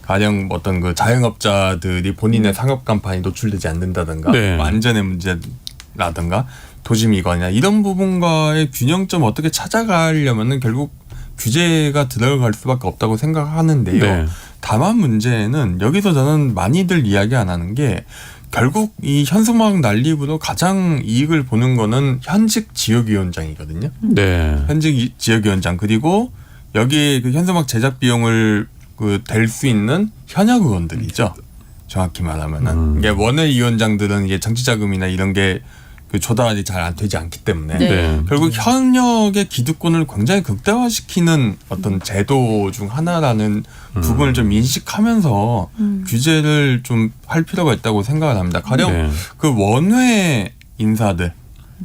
가령 어떤 그 자영업자들이 본인의 상업 간판이 노출되지 않는다든가, 네. 뭐 안전의 문제라든가, 도시미관이나 이런 부분과의 균형점 어떻게 찾아가려면은 결국 규제가 들어갈 수밖에 없다고 생각하는데요. 네. 다만 문제는 여기서 저는 많이들 이야기 안 하는 게 결국 이 현수막 난립으로 가장 이익을 보는 거는 현직 지역위원장이거든요. 네. 현직 지역위원장 그리고 여기에 그 현수막 제작 비용을 그 댈 수 있는 현역 의원들이죠. 정확히 말하면은 이게 원외위원장들은 이게 정치자금이나 이런 게 그 조달이 잘 안 되지 않기 때문에 네. 결국 현역의 기득권을 굉장히 극대화시키는 어떤 제도 중 하나라는 부분을 좀 인식하면서 규제를 좀 할 필요가 있다고 생각을 합니다. 가령 네. 그 원외 인사들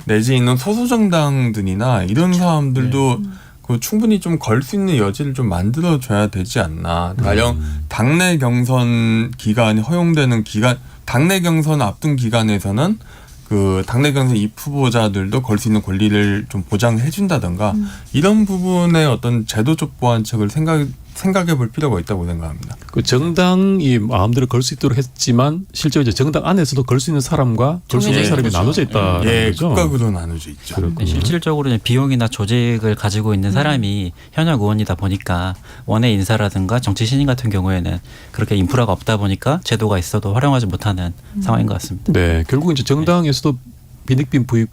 내지는 소수 정당들이나 이런 사람들도 그 충분히 좀 걸 수 있는 여지를 좀 만들어줘야 되지 않나. 가령 당내 경선 기간이 허용되는 기간, 당내 경선 앞둔 기간에서는 그 당내 경선 입후보자들도 걸 수 있는 권리를 좀 보장해 준다든가 이런 부분의 어떤 제도적 보완책을 생각해 볼 필요가 있다고 생각합니다. 그 정당이 마음대로 걸 수 있도록 했지만 실제로 이제 정당 안에서도 걸 수 있는 사람과 걸 수 없는 네, 사람이 그렇죠. 나눠져 있다는 예, 거죠. 극각으로 나눠져 있죠. 그렇군요. 실질적으로 이제 비용이나 조직을 가지고 있는 사람이 현역 의원이다 보니까 원외 인사라든가 정치 신인 같은 경우에는 그렇게 인프라가 없다 보니까 제도가 있어도 활용하지 못하는 상황인 것 같습니다. 네, 결국 이제 정당에서도 빈익빈 부익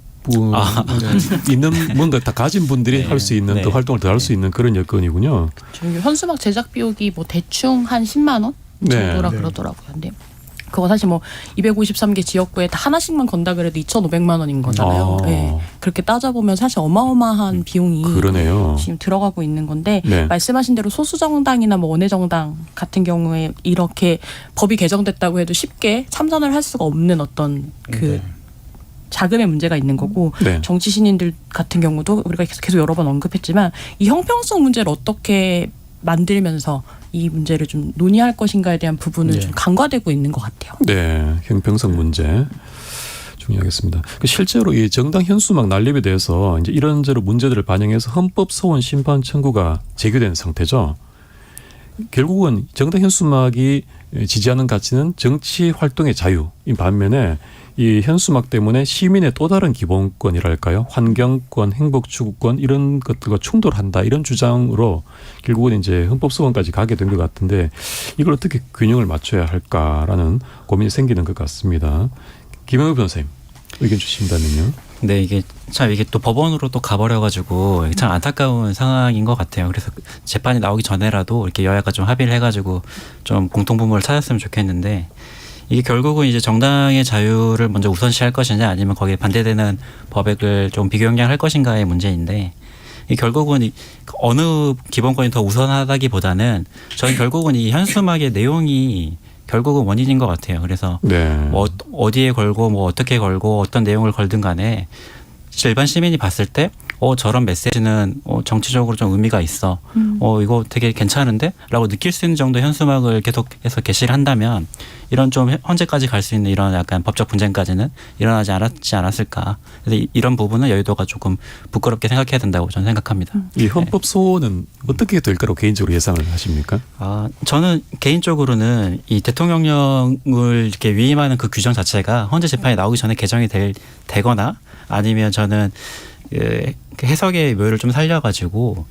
있는 뭔가 다 가진 분들이 네. 할 수 있는 네. 또 활동을 더 할 수 있는 그런 여건이군요. 지금 현수막 제작 비용이 뭐 대충 한 10만 원 정도라 네. 그러더라고요. 근데 그거 사실 뭐 253개 지역구에 다 하나씩만 건다 그래도 2,500만 원인 거잖아요. 아. 네. 그렇게 따져보면 사실 어마어마한 비용이 그러네요. 지금 들어가고 있는 건데 네. 말씀하신 대로 소수 정당이나 뭐 원외 정당 같은 경우에 이렇게 법이 개정됐다고 해도 쉽게 참선을 할 수가 없는 어떤 그 자금의 문제가 있는 거고 네. 정치 신인들 같은 경우도 우리가 계속 여러 번 언급했지만 이 형평성 문제를 어떻게 만들면서 이 문제를 좀 논의할 것인가에 대한 부분은 좀 간과되고 있는 것 같아요. 네, 형평성 문제 중요하겠습니다. 실제로 이 정당 현수막 난립에 대해서 이제 이런저런 문제들을 반영해서 헌법 소원 심판 청구가 제기된 상태죠. 결국은 정당 현수막이 지지하는 가치는 정치 활동의 자유인 반면에 이 현수막 때문에 시민의 또 다른 기본권이랄까요? 환경권, 행복추구권 이런 것들과 충돌한다 이런 주장으로 결국은 이제 헌법소원까지 가게 된 것 같은데 이걸 어떻게 균형을 맞춰야 할까라는 고민이 생기는 것 같습니다. 김영우 변호사님 의견 주신다면요. 네, 이게 또 법원으로 또 가버려가지고 참 안타까운 상황인 것 같아요. 그래서 재판이 나오기 전에라도 이렇게 여야가 좀 합의를 해가지고 좀 공통분모를 찾았으면 좋겠는데 이게 결국은 이제 정당의 자유를 먼저 우선시할 것이냐 아니면 거기에 반대되는 법액을 좀 비교경량할 것인가의 문제인데 이 결국은 어느 기본권이 더 우선하다기보다는 저는 결국은 이 현수막의 내용이 결국은 원인인 것 같아요. 그래서 네. 뭐 어디에 걸고 뭐 어떻게 걸고 어떤 내용을 걸든 간에 일반 시민이 봤을 때 저런 메시지는 정치적으로 좀 의미가 있어. 이거 되게 괜찮은데? 라고 느낄 수 있는 정도의 현수막을 계속해서 게시를 한다면 이런 좀 헌재까지 갈 수 있는 이런 약간 법적 분쟁까지는 일어나지 않았을까. 그래서 이런 부분은 여의도가 조금 부끄럽게 생각해야 된다고 저는 생각합니다. 이 헌법 소원은 어떻게 될 거라고 개인적으로 예상을 하십니까? 저는 개인적으로는 이 대통령령을 이렇게 위임하는 그 규정 자체가 헌재 재판이 나오기 전에 개정이 되거나 아니면 저는 그 해석의 묘를 좀 살려가지고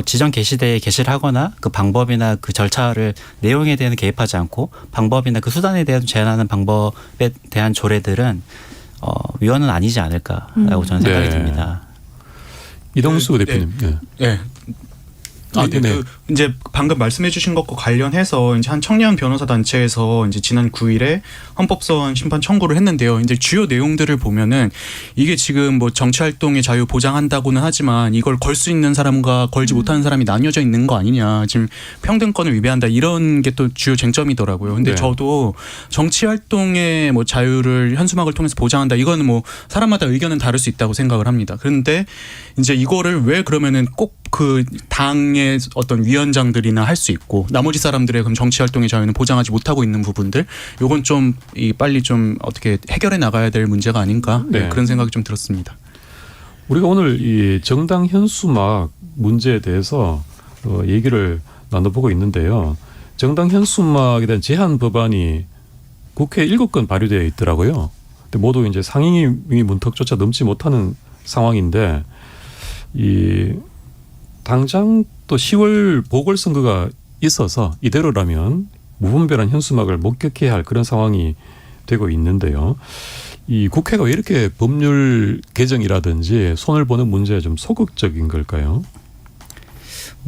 지정 게시대에 게시를 하거나 그 방법이나 그 절차를 내용에 대해서 개입하지 않고 방법이나 그 수단에 대해서 제한하는 방법에 대한 조례들은 위헌은 아니지 않을까라고 저는 생각이 듭니다. 이동수 대표님. 네. 네네. 이제 방금 말씀해주신 것과 관련해서 이제 한 청년 변호사 단체에서 이제 지난 9일에 헌법소원 심판 청구를 했는데요. 이제 주요 내용들을 보면은 이게 지금 뭐 정치 활동의 자유 보장한다고는 하지만 이걸 걸 수 있는 사람과 걸지 못하는 사람이 나뉘어져 있는 거 아니냐. 지금 평등권을 위배한다 이런 게 또 주요 쟁점이더라고요. 근데 네. 저도 정치 활동의 뭐 자유를 현수막을 통해서 보장한다. 이거는 뭐 사람마다 의견은 다를 수 있다고 생각을 합니다. 그런데 이제 이거를 왜 그러면은 꼭 그 당의 어떤 위원장들이나 할 수 있고 나머지 사람들의 그럼 정치 활동의 자유는 보장하지 못하고 있는 부분들 요건 좀 빨리 좀 어떻게 해결해 나가야 될 문제가 아닌가 네. 그런 생각이 좀 들었습니다. 우리가 오늘 이 정당 현수막 문제에 대해서 얘기를 나눠보고 있는데요. 정당 현수막에 대한 제한 법안이 국회에 7건 발의되어 있더라고요. 근데 모두 이제 상임위 문턱조차 넘지 못하는 상황인데 이 당장 또 10월 보궐선거가 있어서 이대로라면 무분별한 현수막을 목격해야 할 그런 상황이 되고 있는데요. 이 국회가 왜 이렇게 법률 개정이라든지 손을 보는 문제에 좀 소극적인 걸까요?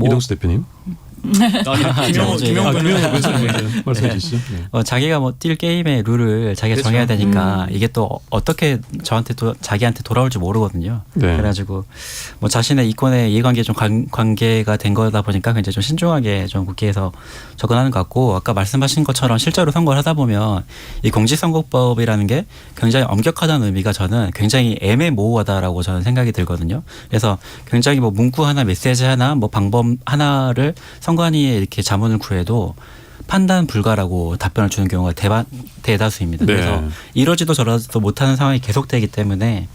이동수 대표님. 김영호 변호사님 말씀해 주시죠. 네. 자기가 뭐 뛸 게임의 룰을 자기가 그렇죠. 정해야 되니까 이게 또 어떻게 저한테 또 자기한테 돌아올지 모르거든요. 네. 그래가지고 뭐 자신의 이권의 이해관계에 좀 관계가 된 거다 보니까 굉장히 좀 신중하게 좀 국회에서 접근하는 것 같고 아까 말씀하신 것처럼 실제로 선거를 하다 보면 이 공직선거법이라는 게 굉장히 엄격하다는 의미가 저는 굉장히 애매모호하다라고 저는 생각이 들거든요. 그래서 굉장히 뭐 문구 하나 메시지 하나 뭐 방법 하나를 선관위에 이렇게 자문을 구해도 판단 불가라고 답변을 주는 경우가 대다수입니다. 네. 그래서 이러지도 저러지도 못하는 상황이 계속되기 때문에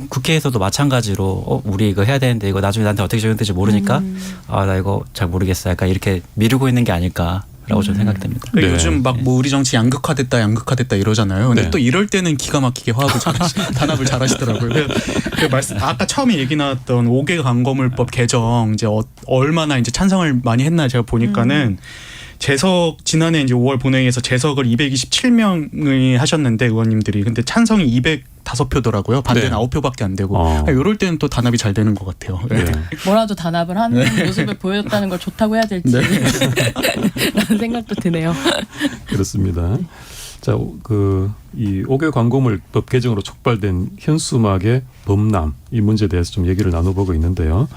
국회에서도 마찬가지로 우리 이거 해야 되는데 이거 나중에 나한테 어떻게 적용될지 모르니까 나 이거 잘 모르겠어. 약간 이렇게 미루고 있는 게 아닐까라고 저는 생각됩니다. 그러니까 네. 요즘 막 뭐 우리 정치 양극화됐다 이러잖아요. 근데 네. 또 이럴 때는 기가 막히게 화합을 단합을 잘하시더라고요. 아까 처음에 얘기 나왔던 5개 광고물법 개정 이제 얼마나 이제 찬성을 많이 했나 제가 보니까는 재석 지난해 이제 5월 본회의에서 재석을 227명이 하셨는데 의원님들이 근데 찬성이 205표더라고요. 반대는 네. 9표밖에 안 되고. 이럴 때는 또 단합이 잘 되는 것 같아요. 네. 뭐라도 단합을 하는 모습을 보였다는 걸 좋다고 해야 될지 라는 생각도 드네요. 그렇습니다. 자, 이 5개 광고물법 개정으로 촉발된 현수막의 범람 이 문제에 대해서 좀 얘기를 나눠보고 있는데요.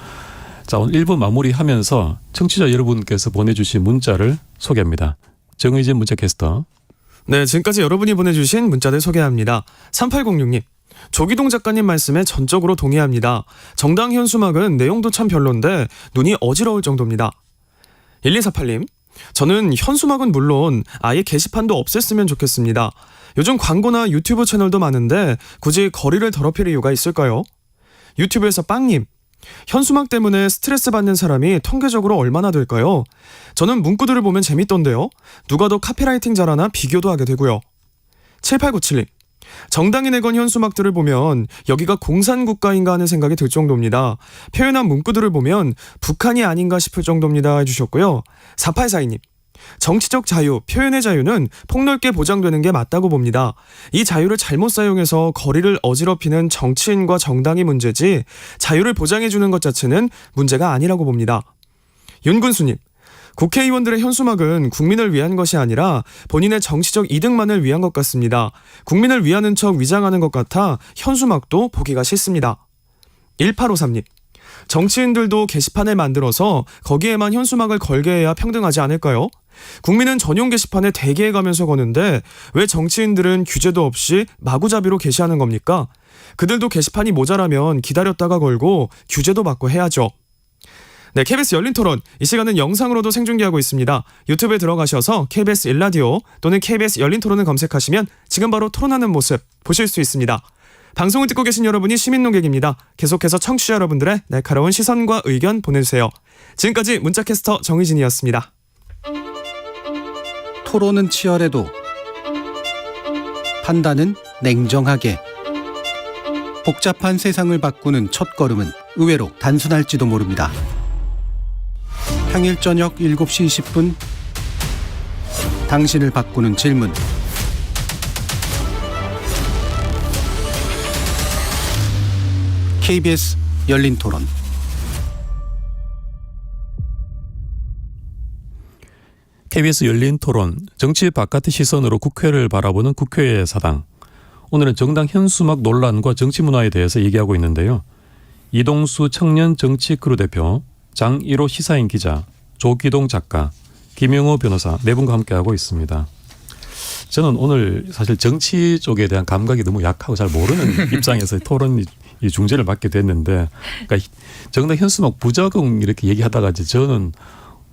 자, 오늘 1부 마무리하면서 청취자 여러분께서 보내주신 문자를 소개합니다. 정의진 문자 캐스터. 네, 지금까지 여러분이 보내주신 문자들 소개합니다. 3806님. 조기동 작가님 말씀에 전적으로 동의합니다. 정당 현수막은 내용도 참 별론데 눈이 어지러울 정도입니다. 1248님. 저는 현수막은 물론 아예 게시판도 없앴으면 좋겠습니다. 요즘 광고나 유튜브 채널도 많은데 굳이 거리를 더럽힐 이유가 있을까요? 유튜브에서 빵님. 현수막 때문에 스트레스 받는 사람이 통계적으로 얼마나 될까요? 저는 문구들을 보면 재밌던데요. 누가 더 카피라이팅 잘하나 비교도 하게 되고요. 7897님. 정당이 내건 현수막들을 보면 여기가 공산국가인가 하는 생각이 들 정도입니다. 표현한 문구들을 보면 북한이 아닌가 싶을 정도입니다 해주셨고요. 4842님. 정치적 자유, 표현의 자유는 폭넓게 보장되는 게 맞다고 봅니다. 이 자유를 잘못 사용해서 거리를 어지럽히는 정치인과 정당이 문제지 자유를 보장해주는 것 자체는 문제가 아니라고 봅니다. 윤군수님. 국회의원들의 현수막은 국민을 위한 것이 아니라 본인의 정치적 이득만을 위한 것 같습니다. 국민을 위하는 척 위장하는 것 같아 현수막도 보기가 싫습니다. 1853님. 정치인들도 게시판을 만들어서 거기에만 현수막을 걸게 해야 평등하지 않을까요? 국민은 전용 게시판에 대기해 가면서 거는데 왜 정치인들은 규제도 없이 마구잡이로 게시하는 겁니까? 그들도 게시판이 모자라면 기다렸다가 걸고 규제도 받고 해야죠. 네, KBS 열린 토론. 이 시간은 영상으로도 생중계하고 있습니다. 유튜브에 들어가셔서 KBS 1라디오 또는 KBS 열린 토론을 검색하시면 지금 바로 토론하는 모습 보실 수 있습니다. 방송을 듣고 계신 여러분이 시민 농객입니다. 계속해서 청취자 여러분들의 날카로운 시선과 의견 보내주세요. 지금까지 문자캐스터 정희진이었습니다. 토론은 치열해도 판단은 냉정하게. 복잡한 세상을 바꾸는 첫걸음은 의외로 단순할지도 모릅니다. 평일 저녁 7시 20분 당신을 바꾸는 질문. KBS 열린 토론. KBS 열린 토론, 정치 바깥의 시선으로 국회를 바라보는 국회의 사당. 오늘은 정당 현수막 논란과 정치 문화에 대해서 얘기하고 있는데요. 이동수 청년 정치 크루 대표, 장일호 시사인 기자, 조기동 작가, 김영호 변호사 네 분과 함께하고 있습니다. 저는 오늘 사실 정치 쪽에 대한 감각이 너무 약하고 잘 모르는 입장에서 토론 이 중재를 맡게 됐는데, 그러니까 정당 현수막 부작용 이렇게 얘기하다가 이제 저는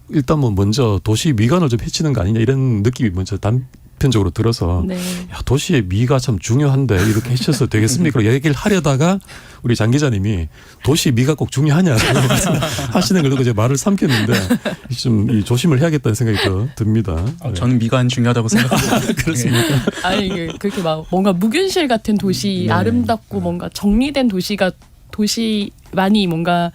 일단 뭐 먼저 도시 미관을 좀 해치는 거 아니냐 이런 느낌이 먼저 단편적으로 들어서 네. 야, 도시의 미가 참 중요한데 이렇게 해쳐서 되겠습니까? 얘기를 하려다가 우리 장 기자님이 도시 미가 꼭 중요하냐 하시는 걸 듣고 제가 말을 삼켰는데 좀 이 조심을 해야겠다는 생각이 더 듭니다. 저는 미관 중요하다고 생각합니다. 그렇습니까? 아니 이게 그렇게 막 뭔가 무균실 같은 도시, 아름답고 뭔가 정리된 도시만이 뭔가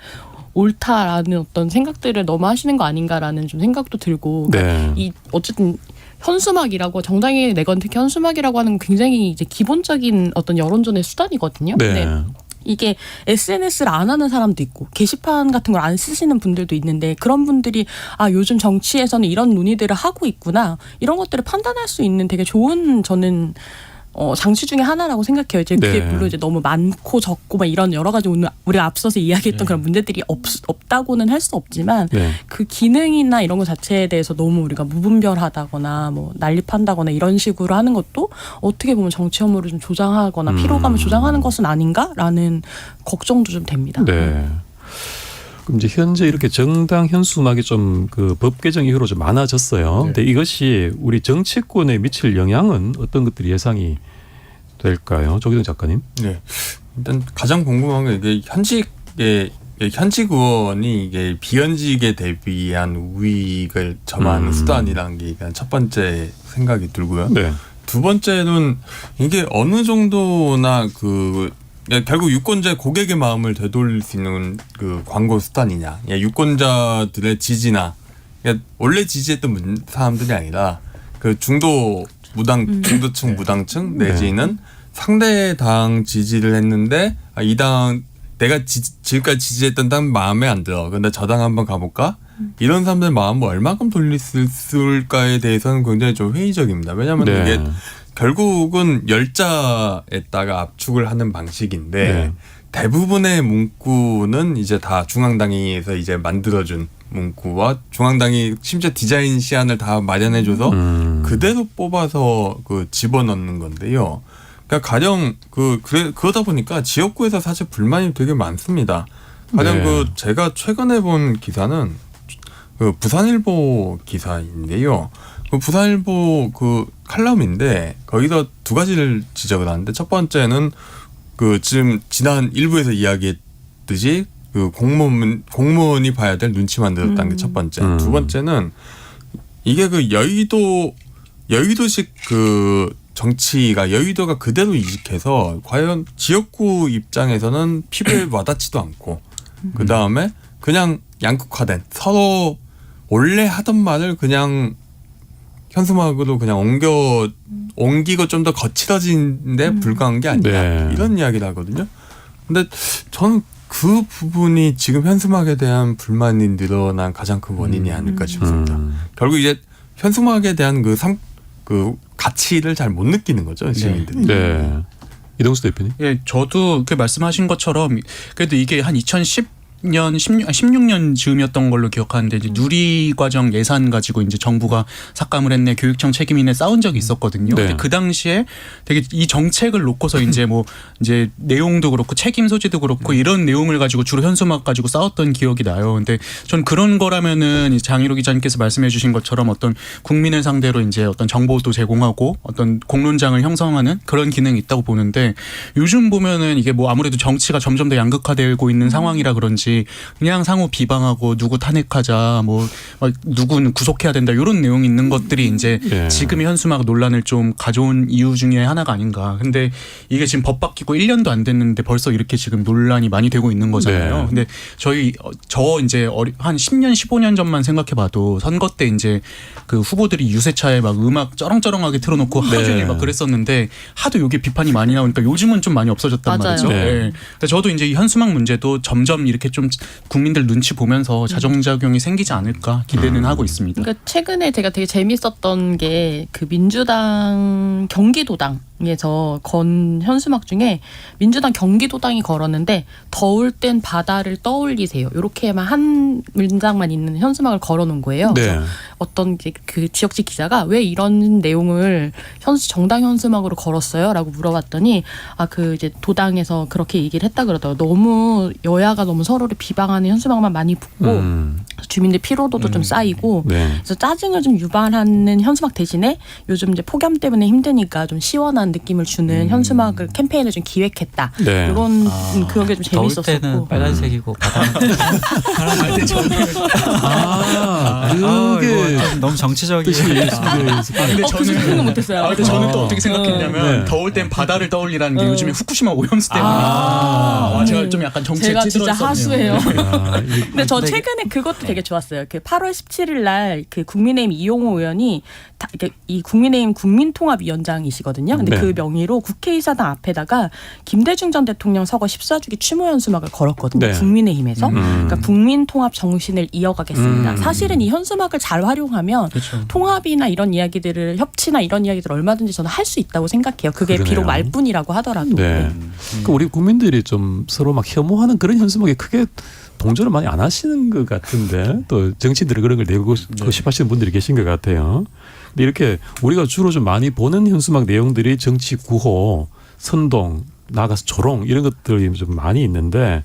옳다라는 어떤 생각들을 너무 하시는 거 아닌가라는 좀 생각도 들고, 그러니까 이 어쨌든 현수막이라고 정당이 내건 특히 현수막이라고 하는 건 굉장히 이제 기본적인 어떤 여론전의 수단이거든요. 근데 이게 SNS를 안 하는 사람도 있고 게시판 같은 걸 안 쓰시는 분들도 있는데, 그런 분들이 아 요즘 정치에서는 이런 논의들을 하고 있구나 이런 것들을 판단할 수 있는 되게 좋은 저는 장치 중에 하나라고 생각해요. 이제 그게 물론 이제 너무 많고 적고 막 이런 여러 가지 오늘 우리가 앞서서 이야기했던 그런 문제들이 없다고는 할 수 없지만 그 기능이나 이런 것 자체에 대해서 너무 우리가 무분별하다거나 뭐 난립한다거나 이런 식으로 하는 것도 어떻게 보면 정치 혐오를 좀 조장하거나 피로감을 조장하는 것은 아닌가라는 걱정도 좀 됩니다. 네. 그럼 이제 현재 이렇게 정당 현수막이 좀 그 법 개정 이후로 좀 많아졌어요. 근데 이것이 우리 정치권에 미칠 영향은 어떤 것들이 예상이 될까요? 조기동 작가님. 네. 일단 가장 궁금한 게 이게 현직 의원이 이게 비현직에 대비한 우익을 점하는 수단이라는 게 일단 첫 번째 생각이 들고요. 네. 두 번째는 이게 어느 정도나 결국 유권자의 고객의 마음을 되돌릴 수 있는 그 광고 수단이냐. 유권자들의 지지나 원래 지지했던 사람들이 아니라 그 중도층 무당층 내지는 상대 당 지지를 했는데 이 당 내가 지금까지 지지했던 당 마음에 안 들어. 근데 저 당 한번 가볼까? 이런 사람들 마음을 얼마큼 돌릴 수 있을까에 대해서는 굉장히 좀 회의적입니다. 왜냐하면 이게 결국은 열자에다가 압축을 하는 방식인데 대부분의 문구는 이제 다 중앙당에서 이제 만들어준 문구와 중앙당이 심지어 디자인 시안을 다 마련해줘서 그대로 뽑아서 그 집어넣는 건데요. 그러니까 가령 그러다 보니까 지역구에서 사실 불만이 되게 많습니다. 가령 네. 제가 최근에 본 기사는 그 부산일보 기사인데요. 그 부산일보 그 칼럼인데 거기서 두 가지를 지적을 하는데 첫 번째는 지금 지난 일부에서 이야기했듯이 그 공무원이 봐야 될 눈치만 들었다는 게 첫 번째. 두 번째는 이게 그 여의도식 그 정치가 여의도가 그대로 이직해서 과연 지역구 입장에서는 피부에 와닿지도 않고 그 다음에 그냥 양극화된 서로 원래 하던 말을 그냥 현수막으로 그냥 옮기고 좀 더 거칠어진데 불과한 게 아니냐 네. 이런 이야기를 하거든요. 근데 저는 그 부분이 지금 현수막에 대한 불만이 늘어난 가장 큰 원인이 아닐까 싶습니다. 결국 이제 현수막에 대한 그 가치를 잘 못 느끼는 거죠, 시민들이. 네. 이동수 대표님. 예, 저도 그 말씀하신 것처럼 그래도 이게 한 16년 즈음이었던 걸로 기억하는데 이제 누리과정 예산 가지고 이제 정부가 삭감을 했네, 교육청 책임이네 싸운 적이 있었거든요. 네. 근데 그 당시에 되게 이 정책을 놓고서 이제 이제 내용도 그렇고 책임 소지도 그렇고 이런 내용을 가지고 주로 현수막 가지고 싸웠던 기억이 나요. 근데 전 그런 거라면은 장희로 기자님께서 말씀해주신 것처럼 어떤 국민을 상대로 이제 어떤 정보도 제공하고 어떤 공론장을 형성하는 그런 기능이 있다고 보는데 요즘 보면은 이게 아무래도 정치가 점점 더 양극화되고 있는 상황이라 그런지 그냥 상호 비방하고 누구 탄핵하자 누구는 구속해야 된다 이런 내용이 있는 것들이 이제 지금의 현수막 논란을 좀 가져온 이유 중에 하나가 아닌가. 근데 이게 지금 법 바뀌고 1년도 안 됐는데 벌써 이렇게 지금 논란이 많이 되고 있는 거잖아요. 근데 저 이제 한 10년 15년 전만 생각해봐도 선거 때 이제 그 후보들이 유세차에 막 음악 쩌렁쩌렁하게 틀어놓고 하루 종일 막 그랬었는데 하도 이게 비판이 많이 나오니까 요즘은 좀 많이 없어졌단 맞아요. 말이죠. 네. 네. 저도 이제 이 현수막 문제도 점점 이렇게 좀 국민들 눈치 보면서 자정작용이 생기지 않을까 기대는 하고 있습니다. 그러니까 최근에 제가 되게 재밌었던 게 그 민주당 경기도당에서 건 현수막 중에 민주당 경기도당이 걸었는데 더울 땐 바다를 떠올리세요. 이렇게만 한 문장만 있는 현수막을 걸어놓은 거예요. 네. 그래서 어떤 그 지역지 기자가 왜 이런 내용을 정당 현수막으로 걸었어요?라고 물어봤더니 그 이제 도당에서 그렇게 얘기를 했다 그러더라고요. 너무 여야가 너무 서로를 비방하는 현수막만 많이 붙고 주민들 피로도도 좀 쌓이고 네. 그래서 짜증을 좀 유발하는 현수막 대신에 요즘 이제 폭염 때문에 힘드니까 좀 시원한 느낌을 주는 현수막을 캠페인을 좀 기획했다. 네. 이런 그게 좀 더울 재밌었었고. 때는 빨간색이고 바다는 그게 이거 좀 너무 정치적인 근데 그 생각은 못했어요. 근데 저는 또 어떻게 생각했냐면 네. 더울 땐 바다를 떠올리라는 게 요즘에 후쿠시마 오염수 때문에 제가 좀 약간 정치에 제가 진짜 찌들었었네요. 하수예요. 근데 저 최근에 그것도 되게 좋았어요. 그 8월 17일 날 그 국민의힘 이용호 의원이 이 국민의힘 국민통합위원장이시거든요. 근데 네. 그 명의로 국회의사당 앞에다가 김대중 전 대통령 서거 14주기 추모 현수막을 걸었거든요. 네. 국민의힘에서. 그러니까 국민통합 정신을 이어가겠습니다. 사실은 이 현수막을 잘 활용하면 그렇죠. 통합이나 이런 이야기들을 협치나 이런 이야기들 얼마든지 저는 할 수 있다고 생각해요. 그게 그러네요. 비록 말뿐이라고 하더라도. 네. 그 우리 국민들이 좀 서로 막 혐오하는 그런 현수막에 크게 동조를 많이 안 하시는 것 같은데 또 정치인들이 그런 걸 내고 싶어 하시는 분들이 계신 것 같아요. 근데 이렇게 우리가 주로 좀 많이 보는 현수막 내용들이 정치 구호, 선동, 나가서 조롱 이런 것들이 좀 많이 있는데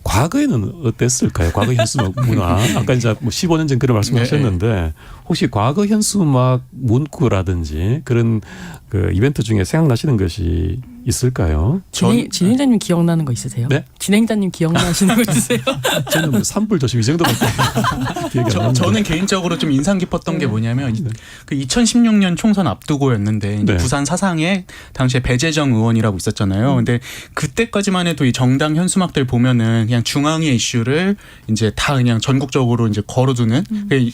과거에는 어땠을까요? 과거 현수막 문화. 아까 이제 15년 전 그런 말씀하셨는데 혹시 과거 현수막 문구라든지 그런 그 이벤트 중에 생각나시는 것이 있을까요? 진행자님 기억나는 거 있으세요? 네? 진행자님 기억나시는 거 있으세요? 저는 산불 조심 이 정도밖에 기억이 안 납니다. 저는 개인적으로 좀 인상 깊었던 게 뭐냐면 그 2016년 총선 앞두고였는데 이제 네. 부산 사상에 당시에 배재정 의원이라고 있었잖아요. 근데 그때까지만 해도 이 정당 현수막들 보면은 그냥 중앙의 이슈를 이제 다 그냥 전국적으로 이제 걸어두는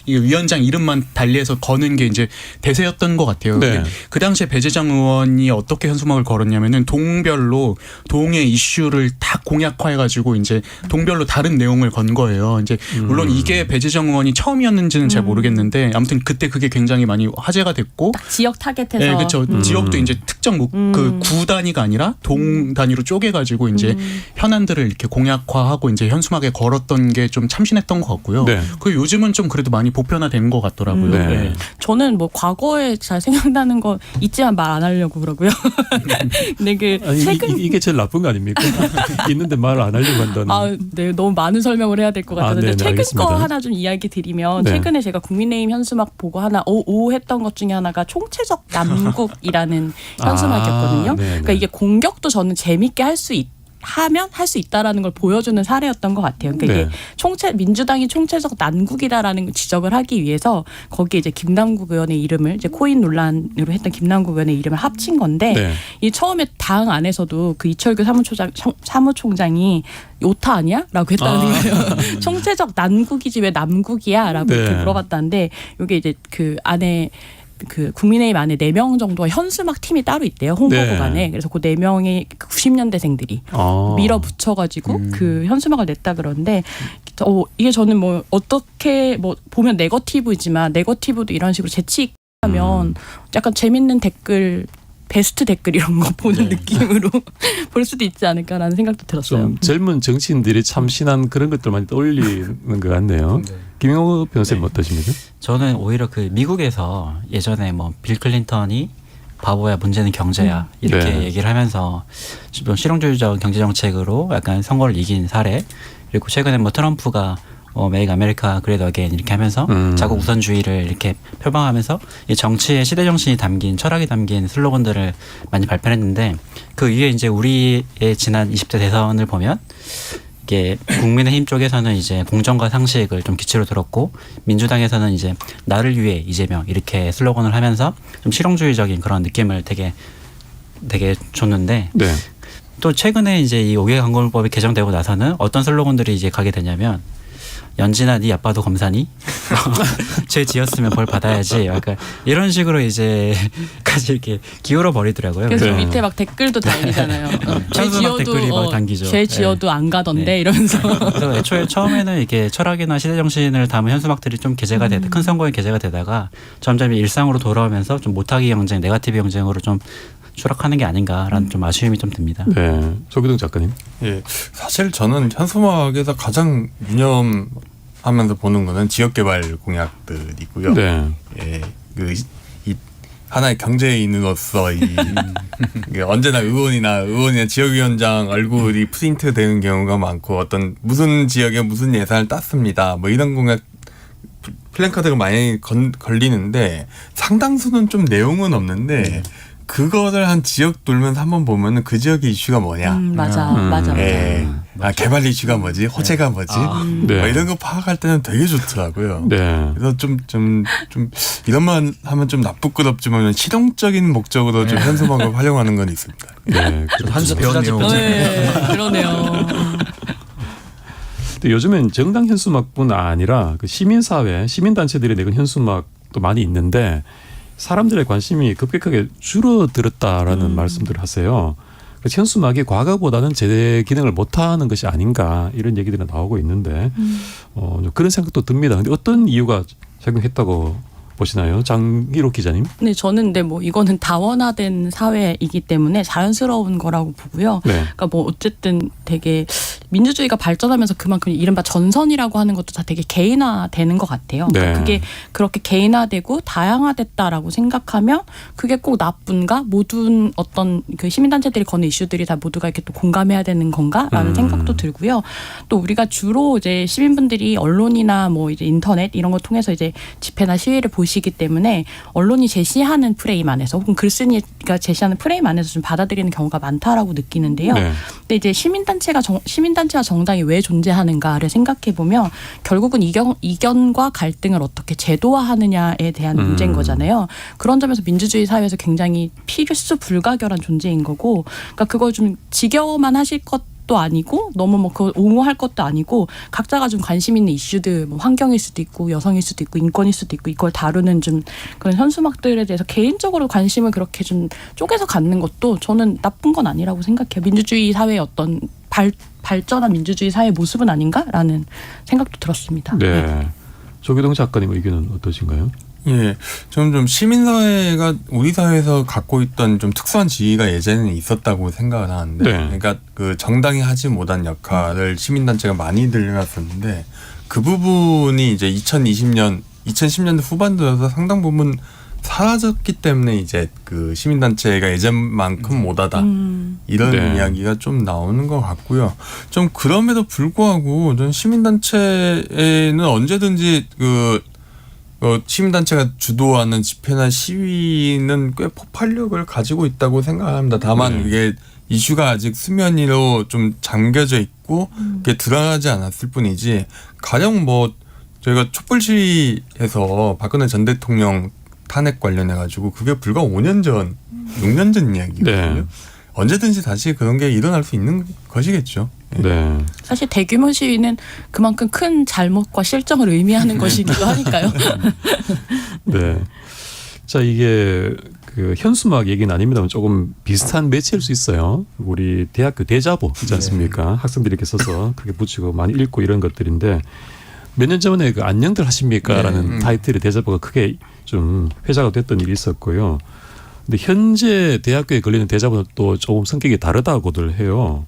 이 위원장 이름만 달리해서 거는 게 이제 대세였던 것 같아요. 네. 근데 그 당시에 배재정 의원이 어떻게 현수막을 걸었냐면은 동별로 동의 이슈를 다 공약화해가지고 이제 동별로 다른 내용을 건 거예요. 이제 물론 이게 배재정 의원이 처음이었는지는 잘 모르겠는데 아무튼 그때 그게 굉장히 많이 화제가 됐고 지역 타겟해서. 네, 그렇죠. 지역도 이제 특정 그 구 단위가 아니라 동 단위로 쪼개가지고 이제 현안들을 이렇게 공약화하고 이제 현수막에 걸었던 게 좀 참신했던 것 같고요. 네. 그 요즘은 좀 그래도 많이 보편화된 것 같더라고요. 네. 네. 저는 뭐 과거에 잘 생각나는 거 있지만 말 안 하려고 그러고요. 근데 그 아니, 최근 이게 제일 나쁜 거 아닙니까? 있는데 말을 안 하려고 한다는. 네, 너무 많은 설명을 해야 될 것 같아서 네네, 최근 알겠습니다. 거 하나 좀 이야기 드리면 네. 최근에 제가 국민의힘 현수막 보고 하나 오했던 것 중에 하나가 총체적 남국이라는 현수막이었거든요. 네네. 그러니까 이게 공격도 저는 재밌게 할 수 하면 할 수 있다라는 걸 보여주는 사례였던 것 같아요. 그러니까 네. 이게 민주당이 총체적 난국이다라는 지적을 하기 위해서 거기에 이제 김남국 의원의 이름을 이제 코인 논란으로 했던 김남국 의원의 이름을 합친 건데 네. 이 처음에 당 안에서도 그 이철규 사무총장이 오타 아니야?라고 했다는 거예요. 총체적 난국이지 왜 남국이야?라고 네. 이렇게 물어봤다는데 이게 이제 그 안에 그 국민의힘 안에 4명 정도가 현수막 팀이 따로 있대요. 홍보국안에. 네. 그래서 그 4명의 90년대생들이 밀어붙여가지고 그 현수막을 냈다 그러는데 이게 저는 뭐 어떻게 뭐 보면 네거티브지만 네거티브도 이런 식으로 재치있하면 약간 재밌는 댓글 베스트 댓글 이런 거 보는 느낌으로 볼 수도 있지 않을까라는 생각도 들었어요. 좀 젊은 정치인들이 참신한 그런 것들 많이 떠올리는 것 같네요. 김영호 변호사님 어떠십니까? 저는 오히려 그 미국에서 예전에 뭐 빌 클린턴이 바보야 문제는 경제야 이렇게 네. 얘기를 하면서 좀 실용주의적 경제 정책으로 약간 선거를 이긴 사례, 그리고 최근에 뭐 트럼프가 메이크 아메리카 그레이트 어게인 이렇게 하면서 자국 우선주의를 이렇게 표방하면서 이 정치의 시대 정신이 담긴 철학이 담긴 슬로건들을 많이 발표했는데 그 위에 이제 우리의 지난 20대 대선을 보면 이게 국민의힘 쪽에서는 이제 공정과 상식을 좀 기치로 들었고 민주당에서는 이제 나를 위해 이재명 이렇게 슬로건을 하면서 좀 실용주의적인 그런 느낌을 되게 줬는데 네. 또 최근에 이제 이 5개 광고법이 개정되고 나서는 어떤 슬로건들이 이제 가게 되냐면 연진아 네 아빠도 검사니? 죄 지었으면 벌 받아야지. 약간 이런 식으로 이제 까지 이렇게 기울어 버리더라고요. 그래서 네. 밑에 막 댓글도 달리잖아요. 죄 현수막 댓글이 막 당기죠. 죄 지어도 안 가던데 네. 이러면서. 그래서 애초에 처음에는 이게 철학이나 시대 정신을 담은 현수막들이 좀 게재가 되다 큰 선거에 게재가 되다가 점점 일상으로 돌아오면서 좀 못하기 경쟁, 네거티브 경쟁으로 좀 추락하는 게 아닌가라는 좀 아쉬움이 좀 듭니다. 네. 조기동 작가님. 예, 사실 저는 현수막에서 가장 유념하면서 보는 거는 지역개발 공약들이고요. 네. 예, 이 하나의 경제인으로서 이게 언제나 의원이나 지역위원장 얼굴이 프린트되는 경우가 많고 어떤 무슨 지역에 무슨 예산을 땄습니다. 뭐 이런 공약 플랜카드가 많이 걸리는데 상당수는 좀 내용은 없는데. 그거를 한 지역 돌면서 한번 보면은 그 지역의 이슈가 뭐냐. 맞아. 예. 개발 이슈가 뭐지? 호재가 뭐지? 네. 뭐 이런 거 파악할 때는 되게 좋더라고요. 네. 그래서 좀 이런 말 하면 좀 나쁘끄럽지만 실용적인 목적으로 좀 현수막을 활용하는 건 있습니다. 네. 한수 배웠네요. 네, 그러네요. 근데 요즘엔 정당 현수막뿐 아니라 그 시민사회, 시민단체들이 내건 현수막도 많이 있는데 사람들의 관심이 급격하게 줄어들었다라는 말씀들을 하세요. 그래서 현수막이 과거보다는 제대 기능을 못하는 것이 아닌가 이런 얘기들이 나오고 있는데 그런 생각도 듭니다. 근데 어떤 이유가 작용했다고 보시나요? 장희록 기자님? 네, 저는 근데 뭐 이거는 다원화된 사회이기 때문에 자연스러운 거라고 보고요. 네. 그러니까 뭐 어쨌든 되게 민주주의가 발전하면서 그만큼 이른바 전선이라고 하는 것도 다 되게 개인화되는 것 같아요. 그러니까 네. 그게 그렇게 개인화되고 다양화됐다라고 생각하면 그게 꼭 나쁜가? 모든 어떤 그 시민단체들이 거는 이슈들이 다 모두가 이렇게 또 공감해야 되는 건가라는 생각도 들고요. 또 우리가 주로 이제 시민분들이 언론이나 뭐 이제 인터넷 이런 거 통해서 이제 집회나 시위를 보시기 때문에 언론이 제시하는 프레임 안에서 혹은 글쓴이가 제시하는 프레임 안에서 좀 받아들이는 경우가 많다라고 느끼는데요. 네. 근데 이제 시민단체와 정당이 왜 존재하는가를 생각해 보면 결국은 이견과 갈등을 어떻게 제도화하느냐에 대한 문제인 거잖아요. 그런 점에서 민주주의 사회에서 굉장히 필수 불가결한 존재인 거고, 그러니까 그걸 좀 지겨워만 하실 것도 아니고 너무 뭐 그걸 옹호할 것도 아니고 각자가 좀 관심 있는 이슈들 뭐 환경일 수도 있고 여성일 수도 있고 인권일 수도 있고 이걸 다루는 좀 그런 현수막들에 대해서 개인적으로 관심을 그렇게 좀 쪼개서 갖는 것도 저는 나쁜 건 아니라고 생각해요. 민주주의 사회의 어떤 발전한 민주주의 사회의 모습은 아닌가라는 생각도 들었습니다. 네. 조기동 작가님 의견은 어떠신가요? 예, 좀 시민사회가 우리 사회에서 갖고 있던 좀 특수한 지위가 예전에는 있었다고 생각을 하는데, 네. 그러니까 그 정당이 하지 못한 역할을 시민단체가 많이들 해왔었는데 그 부분이 이제 2010년대 후반 들어서 상당 부분 사라졌기 때문에 이제 그 시민단체가 예전만큼 못하다 이런 네. 이야기가 좀 나오는 것 같고요. 좀 그럼에도 불구하고 전 시민단체에는 언제든지 시민단체가 주도하는 집회나 시위는 꽤 폭발력을 가지고 있다고 생각합니다. 다만 네. 이게 이슈가 아직 수면 위로 좀 잠겨져 있고 그게 드러나지 않았을 뿐이지, 가령 뭐 저희가 촛불 시위에서 박근혜 전 대통령 탄핵 관련해 가지고 그게 불과 5년 전, 6년 전 이야기거든요. 네. 언제든지 다시 그런 게 일어날 수 있는 것이겠죠. 네. 사실 대규모 시위는 그만큼 큰 잘못과 실정을 의미하는 것이기도 하니까요. 네. 자, 이게 그 현수막 얘기는 아닙니다만 조금 비슷한 매체일 수 있어요. 우리 대학교 대자보 있지 않습니까? 학생들이 이렇게 써서 그렇게 붙이고 많이 읽고 이런 것들인데, 몇 년 전에 그 안녕들 하십니까라는 타이틀의 대자보가 크게 좀 회자가 됐던 일이 있었고요. 근데 현재 대학교에 걸리는 대자보는 또 조금 성격이 다르다고들 해요.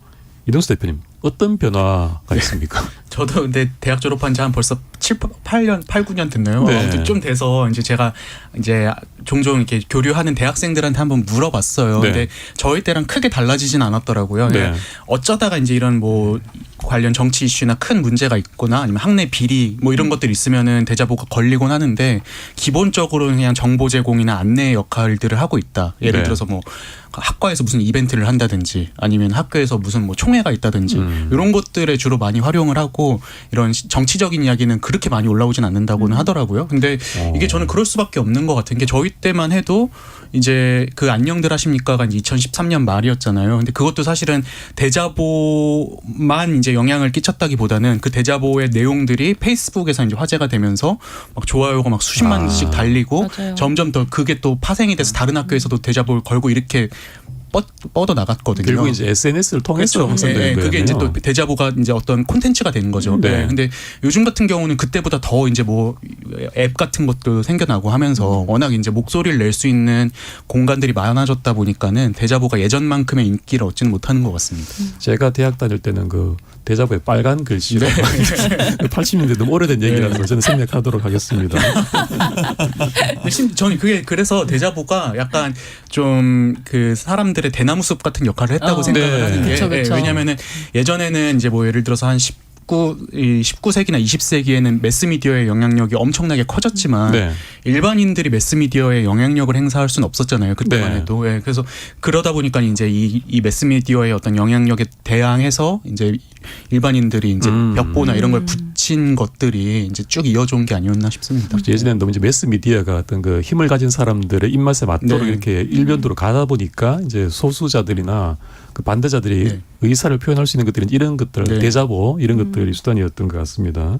이동수 대표님, 어떤 변화가 있습니까? 저도 근데 대학 졸업한 지 한 벌써 8년, 9년 됐나요? 네. 아무튼 좀 돼서 이제 제가 이제 종종 이렇게 교류하는 대학생들한테 한번 물어봤어요. 네. 근데 저희 때랑 크게 달라지진 않았더라고요. 네. 어쩌다가 이제 이런 뭐 관련 정치 이슈나 큰 문제가 있거나 아니면 학내 비리 뭐 이런 것들이 있으면은 대자보가 걸리곤 하는데, 기본적으로는 그냥 정보 제공이나 안내 역할들을 하고 있다. 예를 네. 들어서 뭐 학과에서 무슨 이벤트를 한다든지 아니면 학교에서 무슨 뭐 총회가 있다든지 이런 것들에 주로 많이 활용을 하고, 이런 정치적인 이야기는 그렇게 많이 올라오진 않는다고는 하더라고요. 근데 이게 저는 그럴 수밖에 없는 것 같은 게, 저희 때만 해도 이제 그 안녕들 하십니까가 이제 2013년 말이었잖아요. 근데 그것도 사실은 대자보만 이제 영향을 끼쳤다기보다는 그 대자보의 내용들이 페이스북에서 이제 화제가 되면서 막 좋아요가 막 수십만씩 달리고 맞아요. 점점 더 그게 또 파생이 돼서 다른 학교에서도 대자보를 걸고 이렇게 뻗어 나갔거든요. 결국 이제 SNS를 통해서 그렇죠. 확산되는 네, 거예요. 그게 이제 또 대자보가 이제 어떤 콘텐츠가 되는 거죠. 네. 네. 근데 요즘 같은 경우는 그때보다 더 이제 뭐 앱 같은 것도 생겨나고 하면서 워낙 이제 목소리를 낼 수 있는 공간들이 많아졌다 보니까는 대자보가 예전만큼의 인기를 얻지는 못하는 것 같습니다. 제가 대학 다닐 때는 그 대자보에 빨간 글씨로 80년대 너무 오래된 얘기라서 저는 생략하도록 하겠습니다. 저는 그게 그래서 대자보가 약간 좀 그 사람들의 대나무 숲 같은 역할을 했다고 생각을 네. 하는 게, 그쵸, 그쵸. 왜냐면은 예전에는 이제 뭐 예를 들어서 한 19세기나 20세기에는 매스미디어의 영향력이 엄청나게 커졌지만 네. 일반인들이 매스미디어의 영향력을 행사할 수는 없었잖아요. 그때만 네. 해도. 예, 그래서 그러다 보니까 이제 이 매스미디어의 어떤 영향력에 대항해서 이제 일반인들이 이제 벽보나 이런 걸 붙인 것들이 이제 쭉 이어져 온 게 아니었나 싶습니다. 예전에는 너무 이제 매스 미디어가 어떤 그 힘을 가진 사람들의 입맛에 맞도록 네. 이렇게 일변도로 가다 보니까 이제 소수자들이나 그 반대자들이 네. 의사를 표현할 수 있는 것들은 이런 것들, 네. 대자보 이런 것들이 수단이었던 것 같습니다.